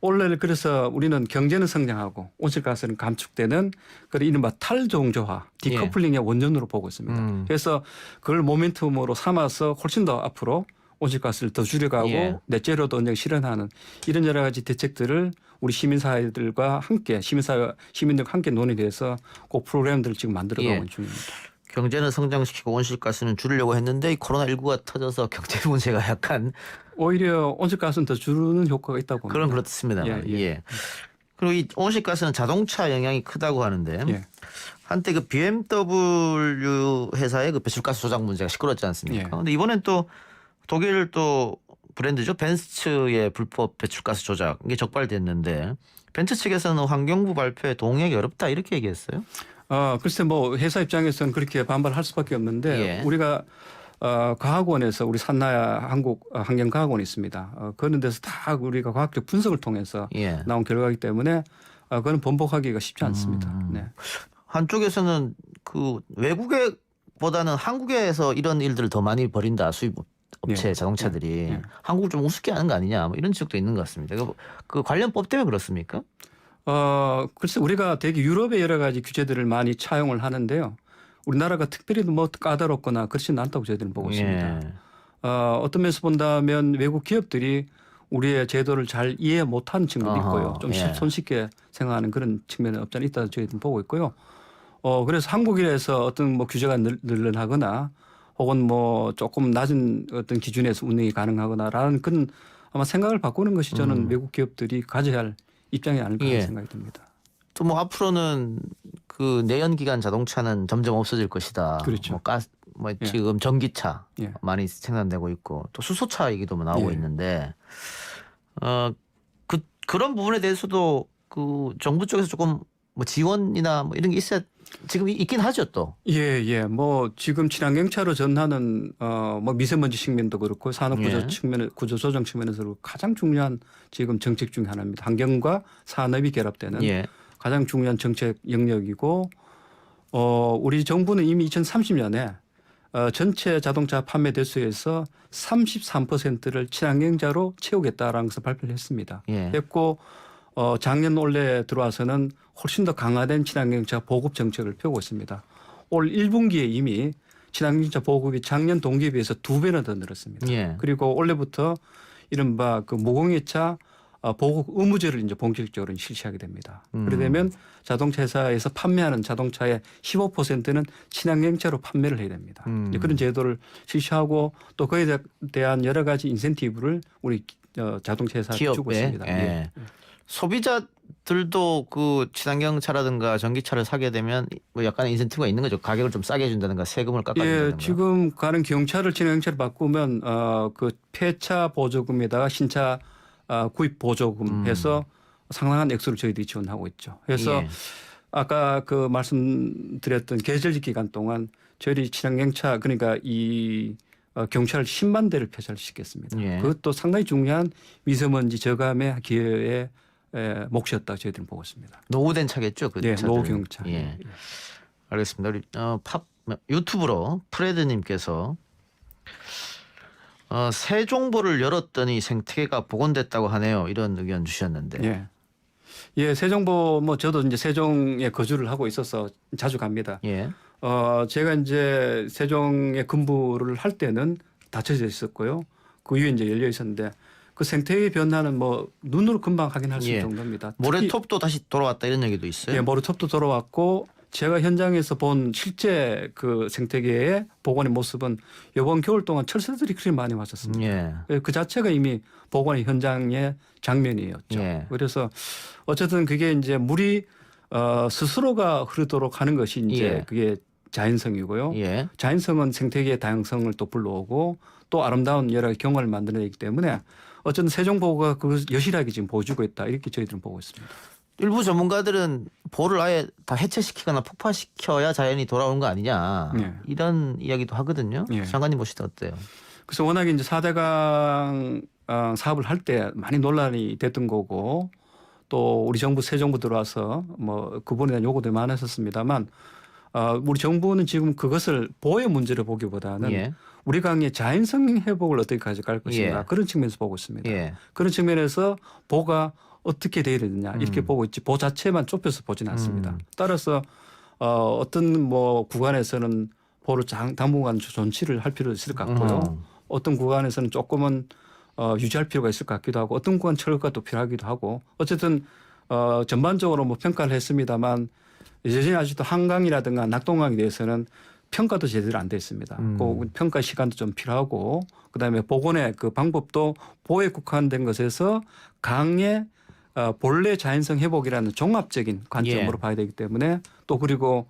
원래 그래서 우리는 경제는 성장하고 온실가스는 감축되는 그런 이른바 탈종조화, 디커플링의 원전으로 보고 있습니다. 그래서 그걸 모멘텀으로 삼아서 훨씬 더 앞으로 온실가스를 더 줄여가고 예. 넷제로도 언젠가 실현하는 이런 여러 가지 대책들을 우리 시민사회들과 함께 시민들과 함께 논의돼서 그 프로그램들을 지금 만들어가고 예. 있는 중입니다. 경제는 성장시키고 온실가스는 줄이려고 했는데 이 코로나19가 터져서 경제 문제가 약간 오히려 온실가스는 더 줄이는 효과가 있다고 봅니다. 그런 그렇습니다. 예, 예. 예. 그리고 이 온실가스는 자동차 영향이 크다고 하는데 예. 한때 그 BMW 회사의 그 배출가스 조작 문제가 시끄럽지 않습니까? 예. 그런데 이번엔 또 독일 또 브랜드죠. 벤츠의 불법 배출가스 조작 이게 적발됐는데 벤츠 측에서는 환경부 발표에 동의하기 어렵다 이렇게 얘기했어요. 글쎄 뭐 회사 입장에서는 그렇게 반발할 수밖에 없는데 예. 우리가 과학원에서 우리 산나야 한국 환경과학원이 있습니다. 그런 데서 다 우리가 과학적 분석을 통해서 예. 나온 결과이기 때문에 그건 번복하기가 쉽지 않습니다. 네. 한쪽에서는 그 외국보다는 한국에서 이런 일들을 더 많이 벌인다 수입 업체 예. 자동차들이 예. 한국을 좀 우습게 하는 거 아니냐 뭐 이런 지적도 있는 것 같습니다. 그 관련법 때문에 그렇습니까? 글쎄 우리가 대개 유럽의 여러 가지 규제들을 많이 차용을 하는데요. 우리나라가 특별히 뭐 까다롭거나 그렇지는 않다고 저희들은 보고 있습니다. 예. 어떤 면에서 본다면 외국 기업들이 우리의 제도를 잘 이해 못하는 측면도 어허, 있고요. 좀 예. 손쉽게 생각하는 그런 측면은 없지 않아 있다 저희들은 보고 있고요. 그래서 한국에서 어떤 뭐 규제가 늘어나거나 혹은 뭐 조금 낮은 어떤 기준에서 운행이 가능하거나라는 그런 아마 생각을 바꾸는 것이 저는 외국 기업들이 가져야 할 입장이 아닐까 하는 예. 생각이 듭니다. 또 뭐 앞으로는 그 내연기관 자동차는 점점 없어질 것이다. 그렇죠. 뭐 가스, 뭐 예. 지금 전기차 예. 많이 생산되고 있고 또 수소차 얘기도 뭐 나오고 예. 있는데 그런 부분에 대해서도 그 정부 쪽에서 조금 뭐 지원이나 뭐 이런 게 있어야 지금 있긴 하죠 또. 예. 뭐 지금 친환경차로 전하는 뭐 미세먼지 측면도 그렇고 산업구조 예. 측면, 구조 조정 측면에서 가장 중요한 지금 정책 중에 하나입니다. 환경과 산업이 결합되는 예. 가장 중요한 정책 영역이고 우리 정부는 이미 2030년에 전체 자동차 판매 대수에서 33%를 친환경차로 채우겠다라는 것을 발표를 했습니다. 예. 했고 작년 올해 들어와서는 훨씬 더 강화된 친환경차 보급 정책을 펴고 있습니다. 올 1분기에 이미 친환경차 보급이 작년 동기에 비해서 2배나 더 늘었습니다. 예. 그리고 올해부터 이른바 그 무공해차 보급 의무제를 이제 본격적으로 실시하게 됩니다. 그러게 되면 자동차 회사에서 판매하는 자동차의 15%는 친환경차로 판매를 해야 됩니다. 이제 그런 제도를 실시하고 또 그에 대한 여러 가지 인센티브를 우리 자동차 회사에 주고 있습니다. 예. 소비자들도 그 친환경차라든가 전기차를 사게 되면 뭐 약간의 인센티브가 있는 거죠. 가격을 좀 싸게 해준다든가 세금을 깎아준다든가. 지금 가는 경차를 친환경차로 바꾸면 그 폐차 보조금에다가 신차 구입 보조금 해서 상당한 액수를 저희들이 지원하고 있죠. 그래서 예. 아까 그 말씀드렸던 계절직 기간 동안 저희들이 친환경차 그러니까 이 경차를 10만 대를 폐차를 시켰습니다. 예. 그것도 상당히 중요한 미세먼지 저감의 기여의 몫이었다고 저희들은 보고 있습니다. 노후된 차겠죠. 그 네, 차들은. 노후 경차. 예. 알겠습니다. 우리 유튜브로 프레드님께서 세종보를 열었더니 생태계가 복원됐다고 하네요. 이런 의견 주셨는데. 예, 세종보 뭐 저도 이제 세종에 거주를 하고 있어서 자주 갑니다. 예. 제가 이제 세종에 근무를 할 때는 닫혀져 있었고요. 그 이후에 이제 열려 있었는데 그 생태계 변화는 뭐 눈으로 금방 확인할 수 있는 예. 정도입니다. 모래톱도 다시 돌아왔다 이런 얘기도 있어요. 예, 모래톱도 돌아왔고 제가 현장에서 본 실제 그 생태계의 복원의 모습은 이번 겨울 동안 철새들이 그렇게 많이 왔었습니다. 예. 그 자체가 이미 복원의 현장의 장면이었죠. 예. 그래서 어쨌든 그게 이제 물이 스스로가 흐르도록 하는 것이 이제 예. 그게 자연성이고요. 예. 자연성은 생태계의 다양성을 또 불러오고 또 아름다운 여러 경관을 만들어내기 때문에 어쨌든 세종보가 그 여실하게 지금 보여주고 있다 이렇게 저희들은 보고 있습니다. 일부 전문가들은 보를 아예 다 해체시키거나 폭파시켜야 자연이 돌아오는 거 아니냐 이런 이야기도 하거든요. 예. 장관님 보실 때 어때요? 그래서 워낙에 이제 4대강 사업을 할 때 많이 논란이 됐던 거고 또 우리 정부 새 정부 들어와서 뭐 그분에 대한 요구도 많았었습니다만 우리 정부는 지금 그것을 보호의 문제를 보기보다는 예. 우리 강의 자연성 회복을 어떻게 가져갈 것인가 예. 그런 측면에서 보고 있습니다. 예. 그런 측면에서 보가 어떻게 돼야 되느냐 이렇게 보고 있지 보 자체만 좁혀서 보지는 않습니다. 따라서 어떤 뭐 구간에서는 보를 당분간 존치를 할 필요도 있을 것 같고요. 어떤 구간에서는 조금은 유지할 필요가 있을 것 같기도 하고 어떤 구간 철거가 또 필요하기도 하고 어쨌든 전반적으로 뭐 평가를 했습니다만 여전히 아직도 한강이라든가 낙동강에 대해서는 평가도 제대로 안 돼 있습니다. 그 평가 시간도 좀 필요하고 그다음에 복원의 그 방법도 보호에 국한된 것에서 강의 본래 자연성 회복이라는 종합적인 관점으로 예. 봐야 되기 때문에 또 그리고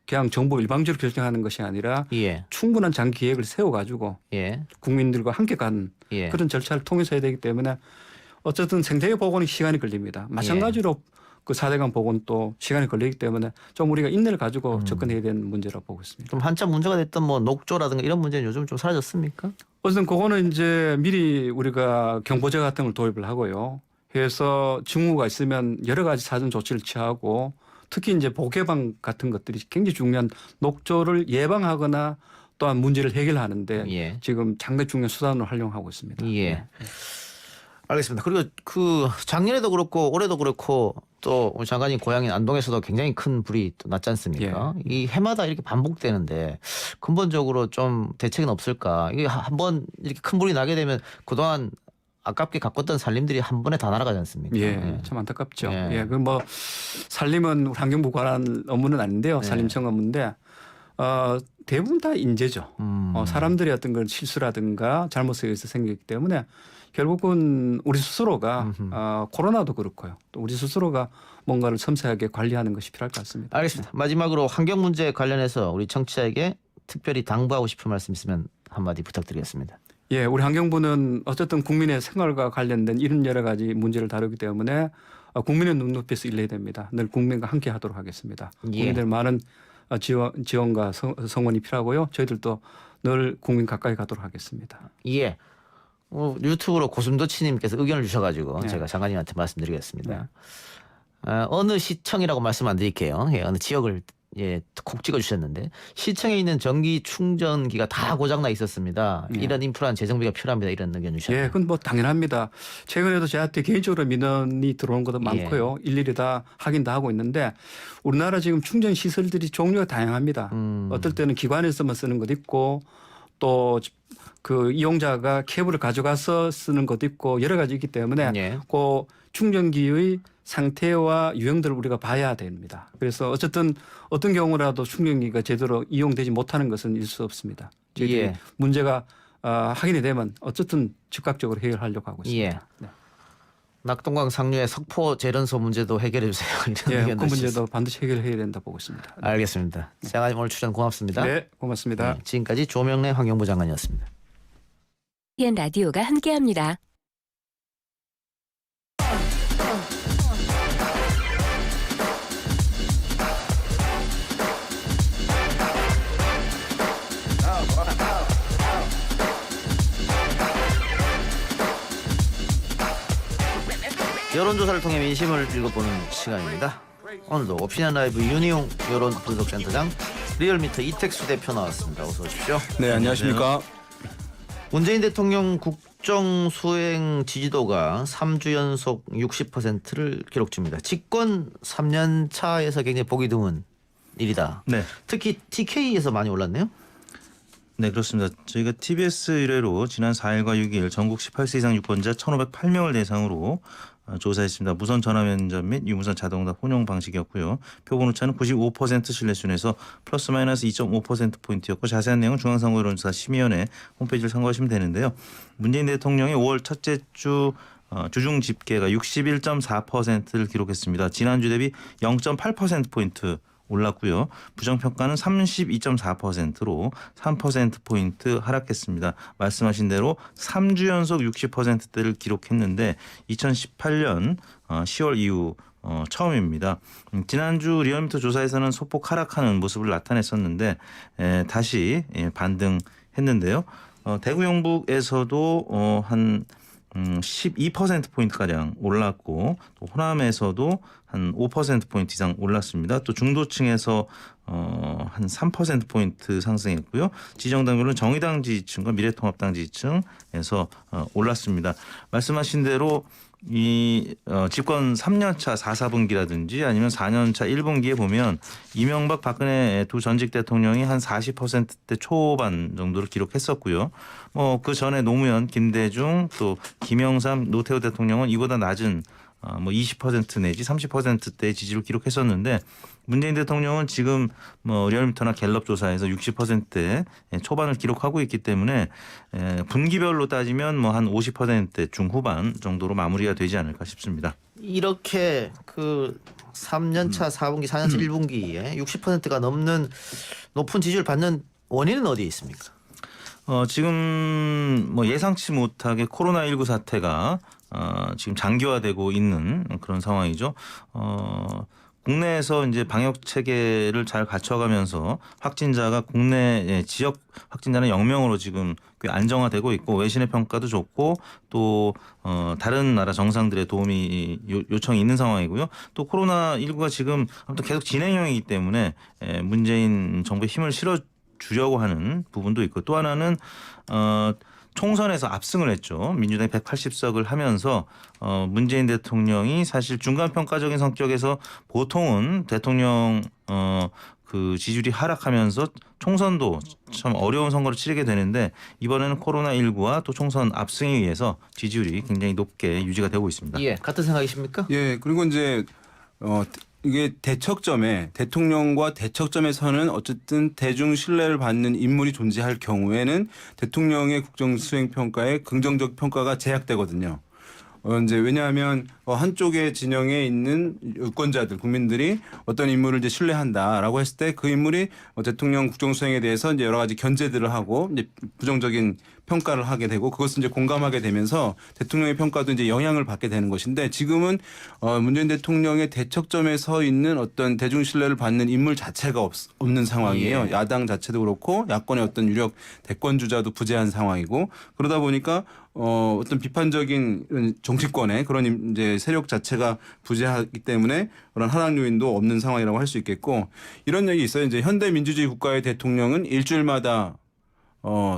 그냥 정부 일방적으로 결정하는 것이 아니라 예. 충분한 장기 계획을 세워가지고 예. 국민들과 함께 가는 예. 그런 절차를 통해서 해야 되기 때문에 어쨌든 생태계 복원이 시간이 걸립니다. 마찬가지로 그 4대강 복원 또 시간이 걸리기 때문에 좀 우리가 인내를 가지고 접근해야 되는 문제라고 보고 있습니다. 좀 한참 문제가 됐던 뭐 녹조라든가 이런 문제는 요즘 좀 사라졌습니까? 어쨌든 그거는 이제 미리 우리가 경보제 같은 걸 도입을 하고요. 해서 징후가 있으면 여러 가지 사전 조치를 취하고 특히 이제 보개방 같은 것들이 굉장히 중요한 녹조를 예방하거나 또한 문제를 해결하는데 예. 지금 상당히 중요한 수단으로 활용하고 있습니다. 예. 네. 알겠습니다. 그리고 그 작년에도 그렇고 올해도 그렇고 또 우리 장관님 고향인 안동에서도 굉장히 큰 불이 또 났지 않습니까? 이 해마다 이렇게 반복되는데 근본적으로 좀 대책은 없을까? 이게 한번 이렇게 큰 불이 나게 되면 그동안 아깝게 가꿨던 살림들이 한 번에 다 날아가지 않습니까? 예, 참 안타깝죠. 예. 예, 그 뭐 산림은 환경부 관한 업무는 아닌데요. 네. 산림청 업무인데 대부분 다 인재죠. 사람들이 어떤 걸 실수라든가 잘못에 의해서 생기기 때문에 결국은 우리 스스로가 코로나도 그렇고요. 또 우리 스스로가 뭔가를 섬세하게 관리하는 것이 필요할 것 같습니다. 알겠습니다. 마지막으로 환경 문제 관련해서 우리 청취자에게 특별히 당부하고 싶은 말씀 있으면 한마디 부탁드리겠습니다. 예, 우리 환경부는 어쨌든 국민의 생활과 관련된 이런 여러 가지 문제를 다루기 때문에 국민의 눈높이에서 일해야 됩니다. 늘 국민과 함께 하도록 하겠습니다. 예. 국민들 많은 지원과 성원이 필요하고요. 저희들도 늘 국민 가까이 가도록 하겠습니다. 예. 유튜브로 고슴도치님께서 의견을 주셔가지고 네. 제가 장관님한테 말씀드리겠습니다. 네. 어느 시청이라고 말씀 안 드릴게요. 예, 어느 지역을 콕 찍어주셨는데 시청에 있는 전기 충전기가 다 고장나 있었습니다. 네. 이런 인프라는 재정비가 필요합니다. 이런 의견 주셨네요. 예, 그건 뭐 당연합니다. 최근에도 저한테 개인적으로 민원이 들어온 것도 예. 많고요. 일일이 다 확인도 하고 있는데 우리나라 지금 충전 시설들이 종류가 다양합니다. 어떨 때는 기관에서만 쓰는 것도 있고 또 그 이용자가 케이블을 가져가서 쓰는 것도 있고 여러 가지 있기 때문에 예. 그 충전기의 상태와 유형들을 우리가 봐야 됩니다. 그래서 어쨌든 어떤 경우라도 충전기가 제대로 이용되지 못하는 것은 있을 수 없습니다. 저희들이 예. 문제가 확인이 되면 어쨌든 즉각적으로 해결하려고 하고 있습니다. 예. 네. 낙동강 상류의 석포 재련소 문제도 해결해 주세요. 이런 예, 그 의견도 문제도 주셨습니다. 반드시 해결해야 된다 보고 있습니다. 네. 알겠습니다. 장관님 오늘 출연 고맙습니다. 네, 고맙습니다. 네, 지금까지 조명래 환경부 장관이었습니다. TBN 라디오가 함께합니다. 여론조사를 통해 민심을 읽어보는 시간입니다. 오늘도 오피니언 라이브 윤희용 여론 분석센터장 리얼미터 이택수 대표 나왔습니다. 어서 오십시오. 네, 안녕하십니까. 문재인 대통령 국정 수행 지지도가 3주 연속 60%를 기록 중입니다. 집권 3년 차에서 굉장히 보기 드문 일이다. 네. 특히 TK에서 많이 올랐네요. 네, 그렇습니다. 저희가 TBS 의뢰로 지난 4일과 6일 전국 18세 이상 유권자 1,508명을 대상으로 조사했습니다. 무선 전화 면접 및 유무선 자동답 혼용 방식이었고요. 표본 오차는 95% 신뢰순에서 플러스 마이너스 2.5%포인트였고 자세한 내용은 중앙선거여론조사 심의위원회 홈페이지를 참고하시면 되는데요. 문재인 대통령의 5월 첫째 주 주중 집계가 61.4%를 기록했습니다. 지난주 대비 0.8%포인트 올랐고요. 부정평가는 32.4%로 3%포인트 하락했습니다. 말씀하신 대로 3주 연속 60%대를 기록했는데 2018년 10월 이후 처음입니다. 지난주 리얼미터 조사에서는 소폭 하락하는 모습을 나타냈었는데 다시 반등했는데요. 대구 영북에서도 한 12%포인트가량 올랐고 또 호남에서도 한 5%포인트 이상 올랐습니다. 또 중도층에서 한 3%포인트 상승했고요. 지정당별로는 정의당 지지층과 미래통합당 지지층에서 올랐습니다. 말씀하신 대로 이 집권 3년차 4, 4분기라든지 아니면 4년차 1분기에 보면 이명박 박근혜 두 전직 대통령이 한 40%대 초반 정도를 기록했었고요. 그 전에 노무현, 김대중 또 김영삼, 노태우 대통령은 이보다 낮은 20% 내지 30%대의 지지를 기록했었는데 문재인 대통령은 지금 리얼미터나 갤럽 조사에서 60%대 초반을 기록하고 있기 때문에 분기별로 따지면 한 50%대 중후반 정도로 마무리가 되지 않을까 싶습니다. 이렇게 그 3년차 4분기, 4년차 1분기에 60%가 넘는 높은 지지를 받는 원인은 어디에 있습니까? 지금 예상치 못하게 코로나19 사태가 지금 장기화되고 있는 그런 상황이죠. 국내에서 이제 방역 체계를 잘 갖춰가면서 확진자가 국내 지역 확진자는 0명으로 지금 꽤 안정화되고 있고 외신의 평가도 좋고 또 다른 나라 정상들의 도움이 요청이 있는 상황이고요. 또 코로나19가 지금 아무튼 계속 진행형이기 때문에 문재인 정부의 힘을 실어주려고 하는 부분도 있고 또 하나는 총선에서 압승을 했죠. 민주당이 180석을 하면서 문재인 대통령이 사실 중간평가적인 성격에서 보통은 대통령 그 지지율이 하락하면서 총선도 참 어려운 선거를 치르게 되는데 이번에는 코로나19와 또 총선 압승에 의해서 지지율이 굉장히 높게 유지가 되고 있습니다. 예, 같은 생각이십니까? 예, 그리고 이제 이게 대척점에 대통령과 대척점에서는 어쨌든 대중 신뢰를 받는 인물이 존재할 경우에는 대통령의 국정 수행 평가에 긍정적 평가가 제약되거든요. 이제 왜냐하면 한쪽의 진영에 있는 유권자들, 국민들이 어떤 인물을 이제 신뢰한다라고 했을 때 그 인물이 대통령 국정 수행에 대해서 이제 여러 가지 견제들을 하고 이제 부정적인 평가를 하게 되고 그것을 이제 공감하게 되면서 대통령의 평가도 이제 영향을 받게 되는 것인데 지금은 문재인 대통령의 대척점에 서 있는 어떤 대중 신뢰를 받는 인물 자체가 없는 상황이에요. 예. 야당 자체도 그렇고 야권의 어떤 유력 대권 주자도 부재한 상황이고 그러다 보니까 어떤 비판적인 정치권의 그런 이제 세력 자체가 부재하기 때문에 그런 하락 요인도 없는 상황이라고 할 수 있겠고 이런 얘기 있어요. 이제 현대 민주주의 국가의 대통령은 일주일마다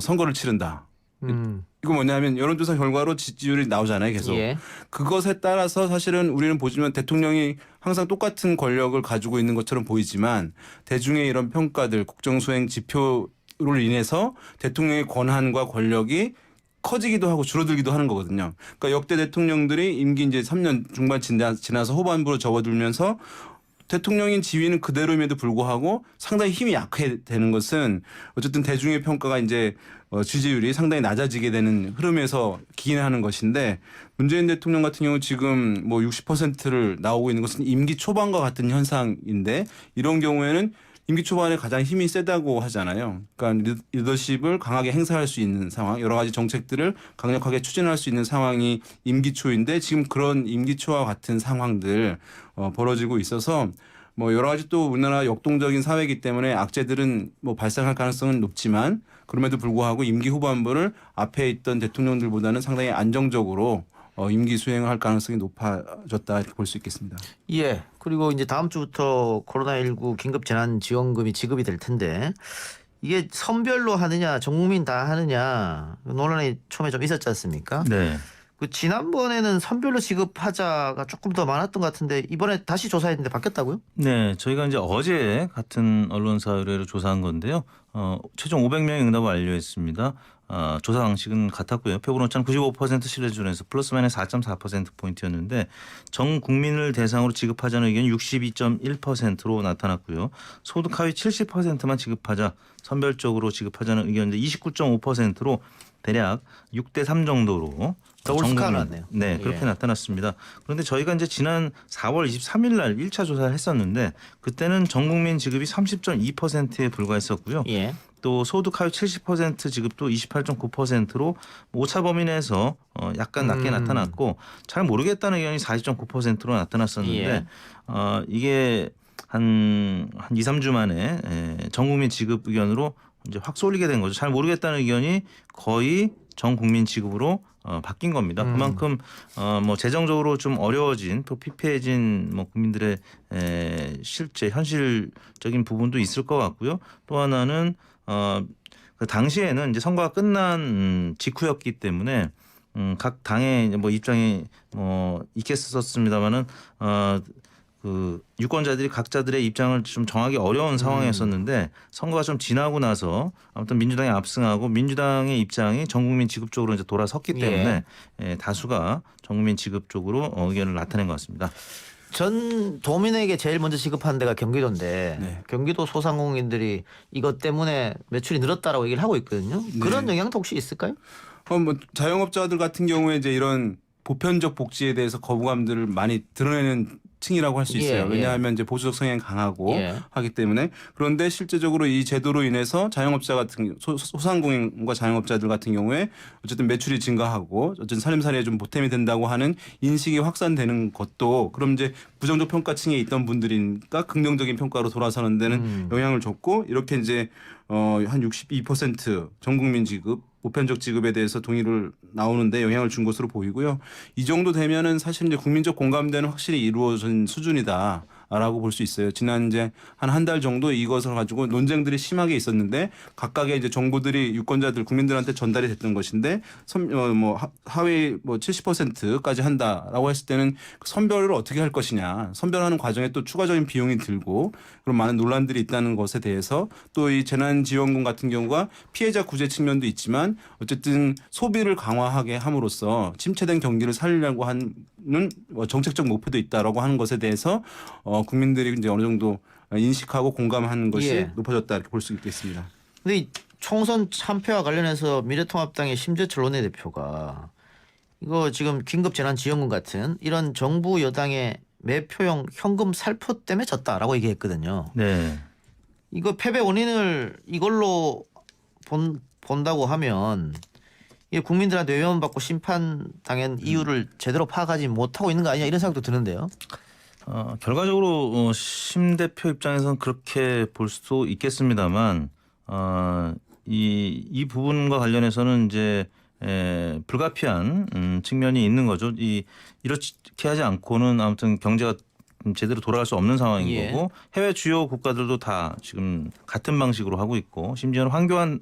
선거를 치른다. 이거 뭐냐면 여론조사 결과로 지지율이 나오잖아요. 계속. 예. 그것에 따라서 사실은 우리는 보지만 대통령이 항상 똑같은 권력을 가지고 있는 것처럼 보이지만 대중의 이런 평가들 국정수행 지표로 인해서 대통령의 권한과 권력이 커지기도 하고 줄어들기도 하는 거거든요. 그러니까 역대 대통령들이 임기 이제 3년 중반 지나서 후반부로 접어들면서 대통령인 지위는 그대로임에도 불구하고 상당히 힘이 약화되는 것은 어쨌든 대중의 평가가 이제 지지율이 상당히 낮아지게 되는 흐름에서 기인하는 것인데 문재인 대통령 같은 경우 지금 60%를 나오고 있는 것은 임기 초반과 같은 현상인데 이런 경우에는 임기 초반에 가장 힘이 세다고 하잖아요. 그러니까 리더십을 강하게 행사할 수 있는 상황, 여러 가지 정책들을 강력하게 추진할 수 있는 상황이 임기 초인데 지금 그런 임기 초와 같은 상황들 벌어지고 있어서 여러 가지 또 우리나라 역동적인 사회이기 때문에 악재들은 발생할 가능성은 높지만 그럼에도 불구하고 임기 후반부를 앞에 있던 대통령들보다는 상당히 안정적으로 임기 수행할 가능성이 높아졌다 이렇게 볼 수 있겠습니다. 예. 그리고 이제 다음 주부터 코로나19 긴급 재난 지원금이 지급이 될 텐데 이게 선별로 하느냐, 전 국민 다 하느냐 논란이 처음에 좀 있었지 않습니까? 네. 그 지난번에는 선별로 지급하자가 조금 더 많았던 것 같은데 이번에 다시 조사했는데 바뀌었다고요? 네, 저희가 이제 어제 같은 언론사 의뢰로 조사한 건데요. 최종 500명의 응답을 완료했습니다. 조사 방식은 같았고요. 표본오차는 95% 신뢰 수준에서 플러스 마이너스 4.4%포인트였는데 전 국민을 대상으로 지급하자는 의견이 62.1%로 나타났고요. 소득 하위 70%만 지급하자, 선별적으로 지급하자는 의견인데 29.5%로 대략 6대3 정도로 더울 스카가 났네요. 네, 그렇게 예. 나타났습니다. 그런데 저희가 이제 지난 4월 23일 날 1차 조사를 했었는데 그때는 전 국민 지급이 30.2%에 불과했었고요. 예. 또 소득 하위 70% 지급도 28.9%로 오차 범위 내에서 약간 낮게 나타났고 잘 모르겠다는 의견이 40.9%로 나타났었는데 예. 이게 한 2, 3주 만에 전 국민 지급 의견으로 이제 확 쏠리게 된 거죠. 잘 모르겠다는 의견이 거의 전 국민 지급으로 바뀐 겁니다. 그만큼 뭐 재정적으로 좀 어려워진 또 피폐해진 뭐 국민들의 실제 현실적인 부분도 있을 것 같고요. 또 하나는 그 당시에는 이제 선거가 끝난 직후였기 때문에 각 당의 뭐 입장이 뭐 있겠었습니다만은 그 유권자들이 각자들의 입장을 좀 정하기 어려운 상황이었었는데 선거가 좀 지나고 나서 아무튼 민주당이 압승하고 민주당의 입장이 전국민 지급 쪽으로 이제 돌아섰기 때문에 다수가 전국민 지급 쪽으로 의견을 나타낸 것 같습니다. 전 도민에게 제일 먼저 지급하는 데가 경기도인데 네. 경기도 소상공인들이 이것 때문에 매출이 늘었다라고 얘기를 하고 있거든요. 그런 영향도 혹시 있을까요? 뭐 자영업자들 같은 경우에 이제 이런 보편적 복지에 대해서 거부감들을 많이 드러내는 층이라고 할 수 있어요. 예, 예. 왜냐하면 이제 보수적 성향이 강하고 예. 하기 때문에. 그런데 실제적으로 이 제도로 인해서 자영업자 같은 소상공인과 자영업자들 같은 경우에 어쨌든 매출이 증가하고 어쨌든 살림살이에 좀 보탬이 된다고 하는 인식이 확산되는 것도 그럼 이제 부정적 평가층에 있던 분들이니까 긍정적인 평가로 돌아서는 데는 영향을 줬고 이렇게 이제 한 62% 전국민 지급 보편적 지급에 대해서 동의를 나오는데 영향을 준 것으로 보이고요. 이 정도 되면은 사실 이제 국민적 공감대는 확실히 이루어진 수준이다라고 볼 수 있어요. 지난 이제 한 달 정도 이것을 가지고 논쟁들이 심하게 있었는데 각각의 이제 정보들이 유권자들 국민들한테 전달이 됐던 것인데 뭐 하위 뭐 70%까지 한다라고 했을 때는 선별을 어떻게 할 것이냐, 선별하는 과정에 또 추가적인 비용이 들고 그런 많은 논란들이 있다는 것에 대해서 또 이 재난지원금 같은 경우가 피해자 구제 측면도 있지만 어쨌든 소비를 강화하게 함으로써 침체된 경기를 살리려고 하는 정책적 목표도 있다라고 하는 것에 대해서 국민들이 이제 어느 정도 인식하고 공감하는 것이 예. 높아졌다 이렇게 볼 수 있겠습니다. 근데 이 총선 참패와 관련해서 미래통합당의 심재철 원내대표가 이거 지금 긴급재난지원금 같은 이런 정부 여당의 매표용 현금 살포 때문에 졌다라고 얘기했거든요. 네. 이거 패배 원인을 이걸로 본다고 하면 이게 국민들한테 외면받고 심판당한 이유를 제대로 파악하지 못하고 있는 거 아니냐 이런 생각도 드는데요. 결과적으로 심 대표 입장에서는 그렇게 볼 수도 있겠습니다만 이 부분과 관련해서는 이제 불가피한 측면이 있는 거죠. 이렇게 하지 않고는 아무튼 경제가 제대로 돌아갈 수 없는 상황인 예. 거고 해외 주요 국가들도 다 지금 같은 방식으로 하고 있고 심지어는 황교안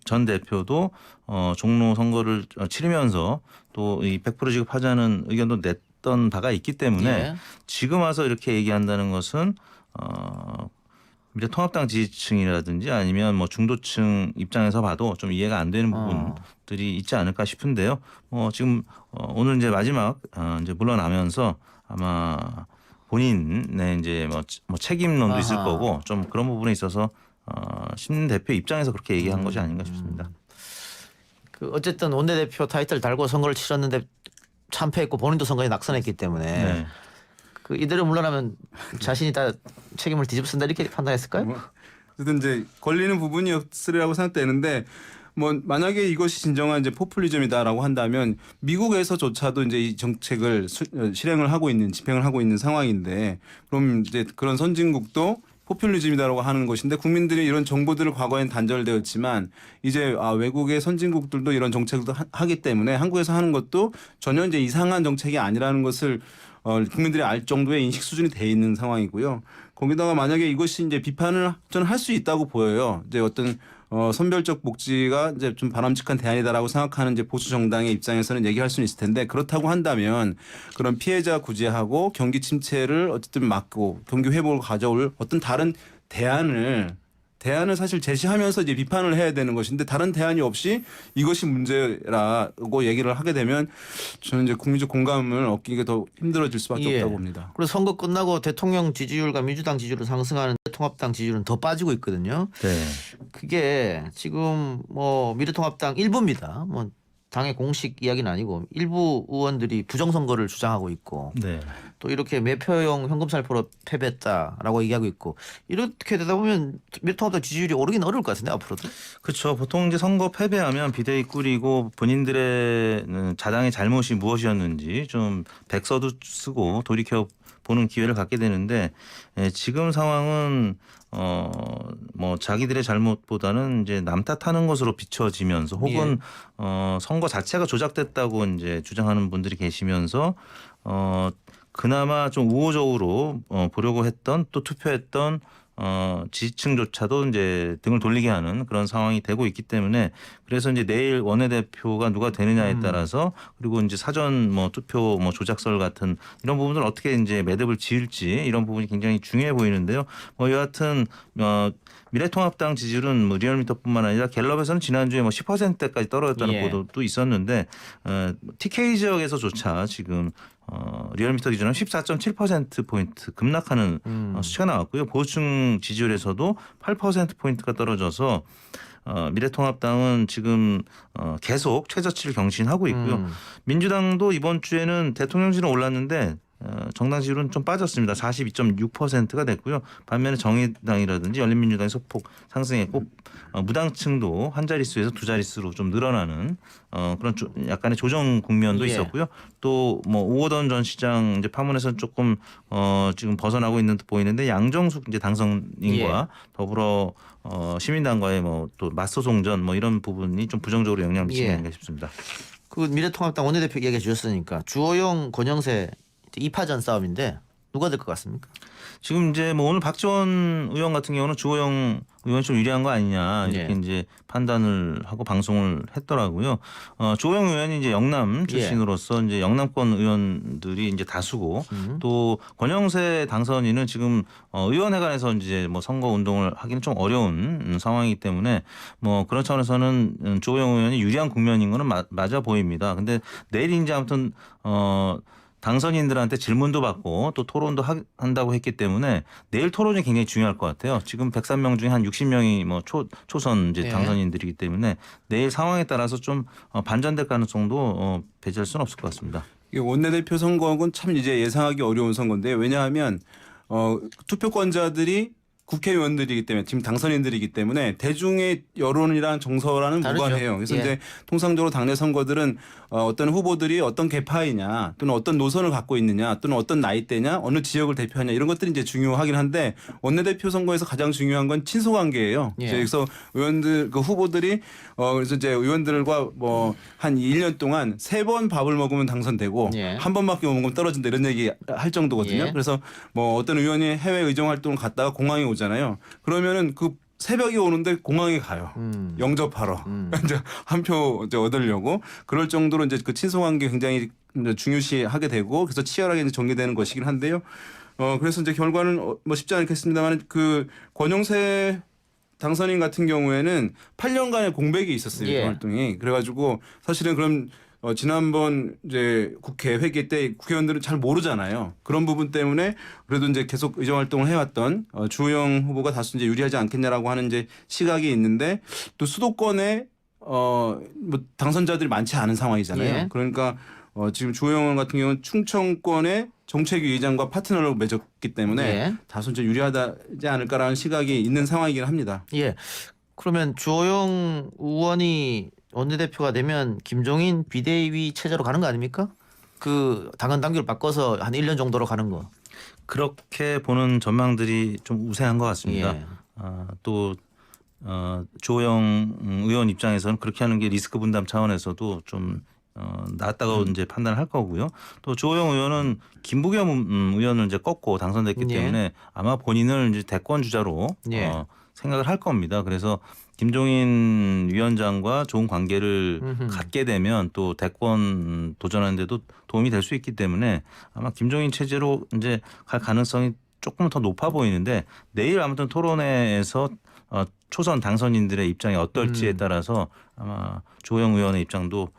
전 대표도 종로 선거를 치르면서 또 이 100% 지급하자는 의견도 냈던 바가 있기 때문에 예. 지금 와서 이렇게 얘기한다는 것은 미래통합당 지지층이라든지 아니면 뭐 중도층 입장에서 봐도 좀 이해가 안 되는 부분들이 있지 않을까 싶은데요. 지금 오늘 이제 마지막 이제 물러나면서 아마 본인의 이제 뭐 책임론도 있을 아하. 거고 좀 그런 부분에 있어서 심 대표 입장에서 그렇게 얘기한 것이 아닌가 싶습니다. 그 어쨌든 원내대표 타이틀 달고 선거를 치렀는데 참패했고 본인도 선거에 낙선했기 때문에 네. 그 이대로 물러나면 자신이 다 책임을 뒤집어쓴다 이렇게 판단했을까요? 어쨌든 이제 걸리는 부분이었으리라고 생각되는데 뭐 만약에 이것이 진정한 이제 포퓰리즘이다라고 한다면 미국에서조차도 이제 이 정책을 실행을 하고 있는 집행을 하고 있는 상황인데 그럼 이제 그런 선진국도 포퓰리즘이다라고 하는 것인데 국민들이 이런 정보들을 과거엔 단절되었지만 이제 외국의 선진국들도 이런 정책을 하기 때문에 한국에서 하는 것도 전혀 이제 이상한 정책이 아니라는 것을 국민들이 알 정도의 인식 수준이 돼 있는 상황이고요. 거기다가 만약에 이것이 이제 비판을 저는 할 수 있다고 보여요. 이제 어떤 선별적 복지가 이제 좀 바람직한 대안이다라고 생각하는 이제 보수 정당의 입장에서는 얘기할 수는 있을 텐데 그렇다고 한다면 그런 피해자 구제하고 경기 침체를 어쨌든 막고 경기 회복을 가져올 어떤 다른 대안을 사실 제시하면서 이제 비판을 해야 되는 것인데 다른 대안이 없이 이것이 문제라고 얘기를 하게 되면 저는 이제 국민적 공감을 얻기가 더 힘들어질 수밖에 예. 없다고 봅니다. 그리고 선거 끝나고 대통령 지지율과 민주당 지지율은 상승하는 통합당 지지율은 더 빠지고 있거든요. 네. 그게 지금 뭐 미래통합당 일부입니다. 뭐 당의 공식 이야기는 아니고 일부 의원들이 부정선거를 주장하고 있고 네. 또 이렇게 매표용 현금 살포로 패배했다라고 얘기하고 있고 이렇게 되다 보면 미래통합당 지지율이 오르긴 어려울 것 같은데 앞으로도. 그렇죠. 보통 이제 선거 패배하면 비대위 꾸리고 본인들의 자당의 잘못이 무엇이었는지 좀 백서도 쓰고 돌이켜 보는 기회를 갖게 되는데 지금 상황은 뭐 자기들의 잘못보다는 이제 남 탓하는 것으로 비춰지면서 혹은 선거 자체가 조작됐다고 이제 주장하는 분들이 계시면서 그나마 좀 우호적으로 보려고 했던 또 투표했던 지지층조차도 이제 등을 돌리게 하는 그런 상황이 되고 있기 때문에 그래서 이제 내일 원내대표가 누가 되느냐에 따라서 그리고 이제 사전 뭐 투표 뭐 조작설 같은 이런 부분들 어떻게 이제 매듭을 지을지 이런 부분이 굉장히 중요해 보이는데요. 뭐 여하튼 미래통합당 지지율은 뭐 리얼미터뿐만 아니라 갤럽에서는 지난주에 뭐 10%대까지 떨어졌다는 보도도 있었는데 TK 지역에서조차 지금 리얼미터 기준으로 14.7%포인트 급락하는 수치가 나왔고요. 보수층 지지율에서도 8%포인트가 떨어져서 미래통합당은 지금 계속 최저치를 경신하고 있고요. 민주당도 이번 주에는 대통령실은 올랐는데 정당 지지율은 좀 빠졌습니다. 42.6%가 됐고요. 반면에 정의당이라든지 열린민주당이 소폭 상승했고 무당층도 한 자릿수에서 두 자릿수로 좀 늘어나는 그런 약간의 조정 국면도 있었고요. 또 뭐 오호던 전 시장 이제 파문에서는 조금 지금 벗어나고 있는 듯 보이는데 양정숙 이제 당선인과 더불어 시민당과의 뭐 또 맞소송전 뭐 이런 부분이 좀 부정적으로 영향을 미치지 않을까 싶습니다. 그 미래통합당 원내대표 얘기해 주셨으니까 주호영 권영세 2파전 싸움인데 누가 될 것 같습니까? 지금 이제 뭐 오늘 박지원 의원 같은 경우는 주호영 의원이 좀 유리한 거 아니냐 이렇게 이제 판단을 하고 방송을 했더라고요. 주호영 의원이 이제 영남 출신으로서 이제 영남권 의원들이 이제 다수고 또 권영세 당선인은 지금 의원회관에서 이제 뭐 선거 운동을 하기는 좀 어려운 상황이기 때문에 뭐 그런 차원에서는 주호영 의원이 유리한 국면인 거는 맞아 보입니다. 근데 내일 이제 아무튼 당선인들한테 질문도 받고 또 토론도 한다고 했기 때문에 내일 토론이 굉장히 중요할 것 같아요. 지금 103명 중에 한 60명이 뭐 초선 이제 당선인들이기 때문에 내일 상황에 따라서 좀 반전될 가능성도 배제할 수는 없을 것 같습니다. 이 원내대표 선거는 참 이제 예상하기 어려운 선거인데 왜냐하면 투표권자들이 국회의원들이기 때문에 지금 당선인들이기 때문에 대중의 여론이랑 정서랑은 다르죠. 무관해요. 그래서 이제 통상적으로 당내 선거들은 어떤 후보들이 어떤 계파이냐 또는 어떤 노선을 갖고 있느냐 또는 어떤 나이대냐 어느 지역을 대표하냐 이런 것들이 이제 중요하긴 한데 원내대표 선거에서 가장 중요한 건 친소관계예요. 그래서 의원들 그 후보들이 그래서 이제 의원들과 뭐 한 1년 동안 3번 밥을 먹으면 당선되고 한 번밖에 못 먹으면 떨어진다 이런 얘기 할 정도거든요. 그래서 뭐 어떤 의원이 해외 의정 활동을 갔다가 공항에 오잖아요. 그러면은 그 새벽에 오는데 공항에 가요. 영접하러. 이제 한 표 얻으려고. 그럴 정도로 이제 그 친소관계 굉장히 중요시하게 되고 그래서 치열하게 이제 전개되는 것이긴 한데요. 그래서 이제 결과는 뭐 쉽지 않겠습니다만 그 권영세 당선인 같은 경우에는 8년간의 공백이 있었어요. 그 활동이. 그래가지고 사실은 그럼 지난번 이제 국회 회기 때 국회의원들은 잘 모르잖아요. 그런 부분 때문에 그래도 이제 계속 의정 활동을 해왔던 주호영 후보가 다소 이제 유리하지 않겠냐라고 하는 이제 시각이 있는데 또 수도권에 뭐 당선자들이 많지 않은 상황이잖아요. 그러니까 지금 주호영 의원 같은 경우는 충청권의 정책위 의장과 파트너로 맺었기 때문에 다소 이제 유리하지 않을까라는 시각이 있는 상황이긴 합니다. 그러면 주호영 의원이 원내대표가 되면 김종인 비대위 체제로 가는 거 아닙니까? 그 당헌 당규를 바꿔서 한 1년 정도로 가는 거. 그렇게 보는 전망들이 좀 우세한 것 같습니다. 또 주호영 의원 입장에서는 그렇게 하는 게 리스크 분담 차원에서도 좀 낫다고 이제 판단할 거고요. 또 주호영 의원은 김부겸 의원을 이제 꺾고 당선됐기 때문에 아마 본인을 이제 대권 주자로 생각을 할 겁니다. 그래서 김종인 위원장과 좋은 관계를 갖게 되면 또 대권 도전하는데도 도움이 될 수 있기 때문에 아마 김종인 체제로 이제 갈 가능성이 조금 더 높아 보이는데 내일 아무튼 토론회에서 초선 당선인들의 입장이 어떨지에 따라서 아마 주호영 의원의 입장도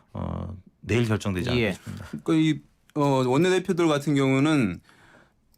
내일 결정되지 않을까 싶습니다. 그러니까 이 원내대표들 같은 경우는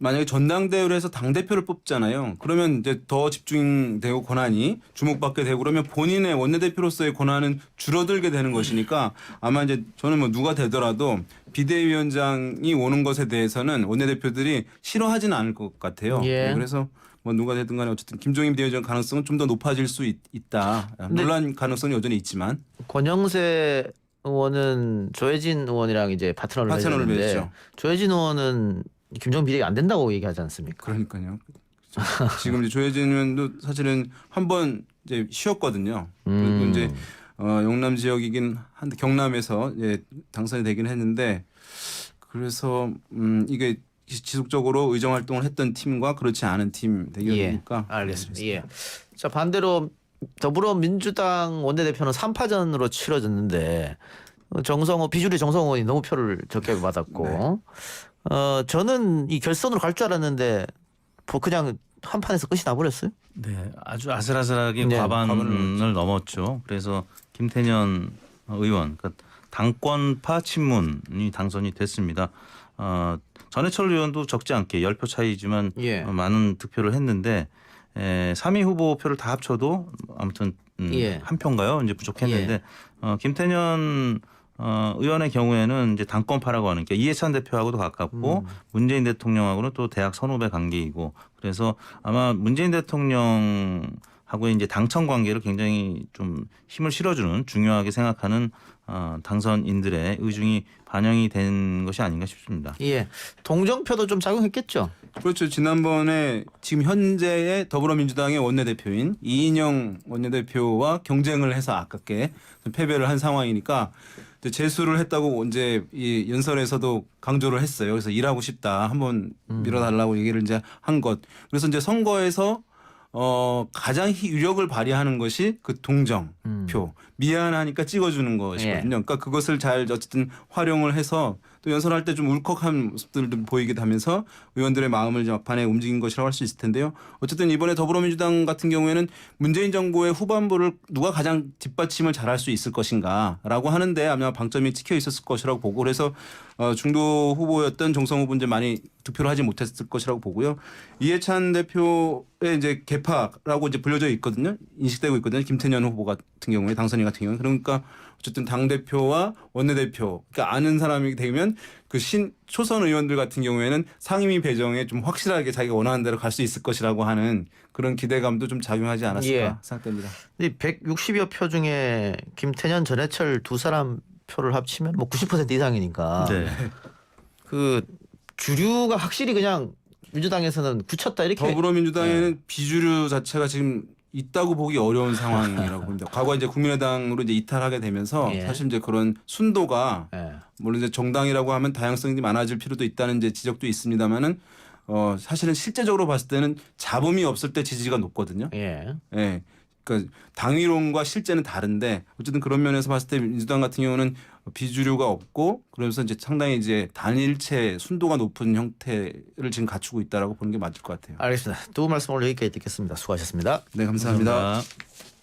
만약에 전당대회를 해서 당대표를 뽑잖아요. 그러면 이제 더 집중되고 권한이 주목받게 되고 그러면 본인의 원내대표로서의 권한은 줄어들게 되는 것이니까 아마 이제 저는 뭐 누가 되더라도 비대위원장이 오는 것에 대해서는 원내대표들이 싫어하지는 않을 것 같아요. 그래서 뭐 누가 되든 간에 어쨌든 김종인 비대위원장 가능성은 좀 더 높아질 수 있다. 논란 가능성이 여전히 있지만. 권영세 의원은 조혜진 의원이랑 이제 파트너를 맺었는데 맺었죠. 조혜진 의원은 김정은 비대위 안 된다고 얘기하지 않습니까? 그러니까요. 지금 이제 조혜진 의원도 사실은 한 번 이제 쉬었거든요. 그리고 이제 영남 지역이긴 한데 경남에서 이제 당선이 되긴 했는데 그래서 이게 지속적으로 의정 활동을 했던 팀과 그렇지 않은 팀 대결이니까. 알겠습니다. 예. 자 반대로 더불어민주당 원내대표는 3파전으로 치러졌는데 정성호 비주류 정성호 의원이 너무 표를 적게 받았고 저는 이 결선으로 갈 줄 알았는데 그냥 한 판에서 끝이 나버렸어요. 네, 아주 아슬아슬하게 네, 과반을 넘었죠. 그래서 김태년 의원, 그러니까 당권파 친문이 당선이 됐습니다. 전해철 의원도 적지 않게 10표 차이지만 예. 많은 득표를 했는데 3위 후보 표를 다 합쳐도 아무튼 예. 한 표인가요? 이제 부족했는데 김태년 의원의 경우에는 이제 당권파라고 하는 게 이해찬 대표하고도 가깝고 문재인 대통령하고는 또 대학 선후배 관계이고 그래서 아마 문재인 대통령하고 이제 당청 관계를 굉장히 좀 힘을 실어주는 중요하게 생각하는 당선인들의 의중이 반영이 된 것이 아닌가 싶습니다. 예. 동정표도 좀 작용했겠죠. 그렇죠. 지난번에 지금 현재의 더불어민주당의 원내대표인 이인영 원내대표와 경쟁을 해서 아깝게 패배를 한 상황이니까 재수를 했다고 이제 이 연설에서도 강조를 했어요. 그래서 일하고 싶다. 한번 밀어달라고 얘기를 이제 한 것. 그래서 이제 선거에서 가장 유력을 발휘하는 것이 그 동정표. 미안하니까 찍어주는 것이거든요. 예. 그러니까 그것을 잘 어쨌든 활용을 해서 또 연설할 때 좀 울컥한 모습들도 보이기도 하면서 의원들의 마음을 이제 막판에 움직인 것이라고 할 수 있을 텐데요. 어쨌든 이번에 더불어민주당 같은 경우에는 문재인 정부의 후반부를 누가 가장 뒷받침을 잘할 수 있을 것인가라고 하는데 아마 방점이 찍혀 있었을 것이라고 보고 그래서 중도 후보였던 정성호 후보 이제 많이 득표를 하지 못했을 것이라고 보고요. 이해찬 대표의 이제 개파라고 이제 불려져 있거든요. 인식되고 있거든요. 김태년 후보 같은 경우에 당선인 같은 경우에 그러니까 어쨌든 당 대표와 원내대표 그러니까 아는 사람이 되면 그 초선 의원들 같은 경우에는 상임위 배정에 좀 확실하게 자기가 원하는 대로 갈 수 있을 것이라고 하는 그런 기대감도 좀 작용하지 않았을까 예. 생각됩니다. 160여 표 중에 김태년, 전해철 두 사람 표를 합치면 뭐 90% 이상이니까 네. 그 주류가 확실히 그냥 민주당에서는 굳혔다 이렇게 더불어민주당에는 비주류 자체가 지금 있다고 보기 어려운 상황이라고 봅니다. 과거 이제 국민의당으로 이제 이탈하게 되면서 예. 사실 이제 그런 순도가 예. 물론 이제 정당이라고 하면 다양성이 많아질 필요도 있다는 이제 지적도 있습니다만은 사실은 실제적으로 봤을 때는 잡음이 없을 때 지지가 높거든요. 예. 예. 그러니까 당위론과 실제는 다른데 어쨌든 그런 면에서 봤을 때 민주당 같은 경우는 비주류가 없고 그러면서 이제 상당히 이제 단일체 순도가 높은 형태를 지금 갖추고 있다라고 보는 게 맞을 것 같아요. 알겠습니다. 두 분 말씀 오늘 여기까지 듣겠습니다. 수고하셨습니다. 네, 감사합니다. 감사합니다.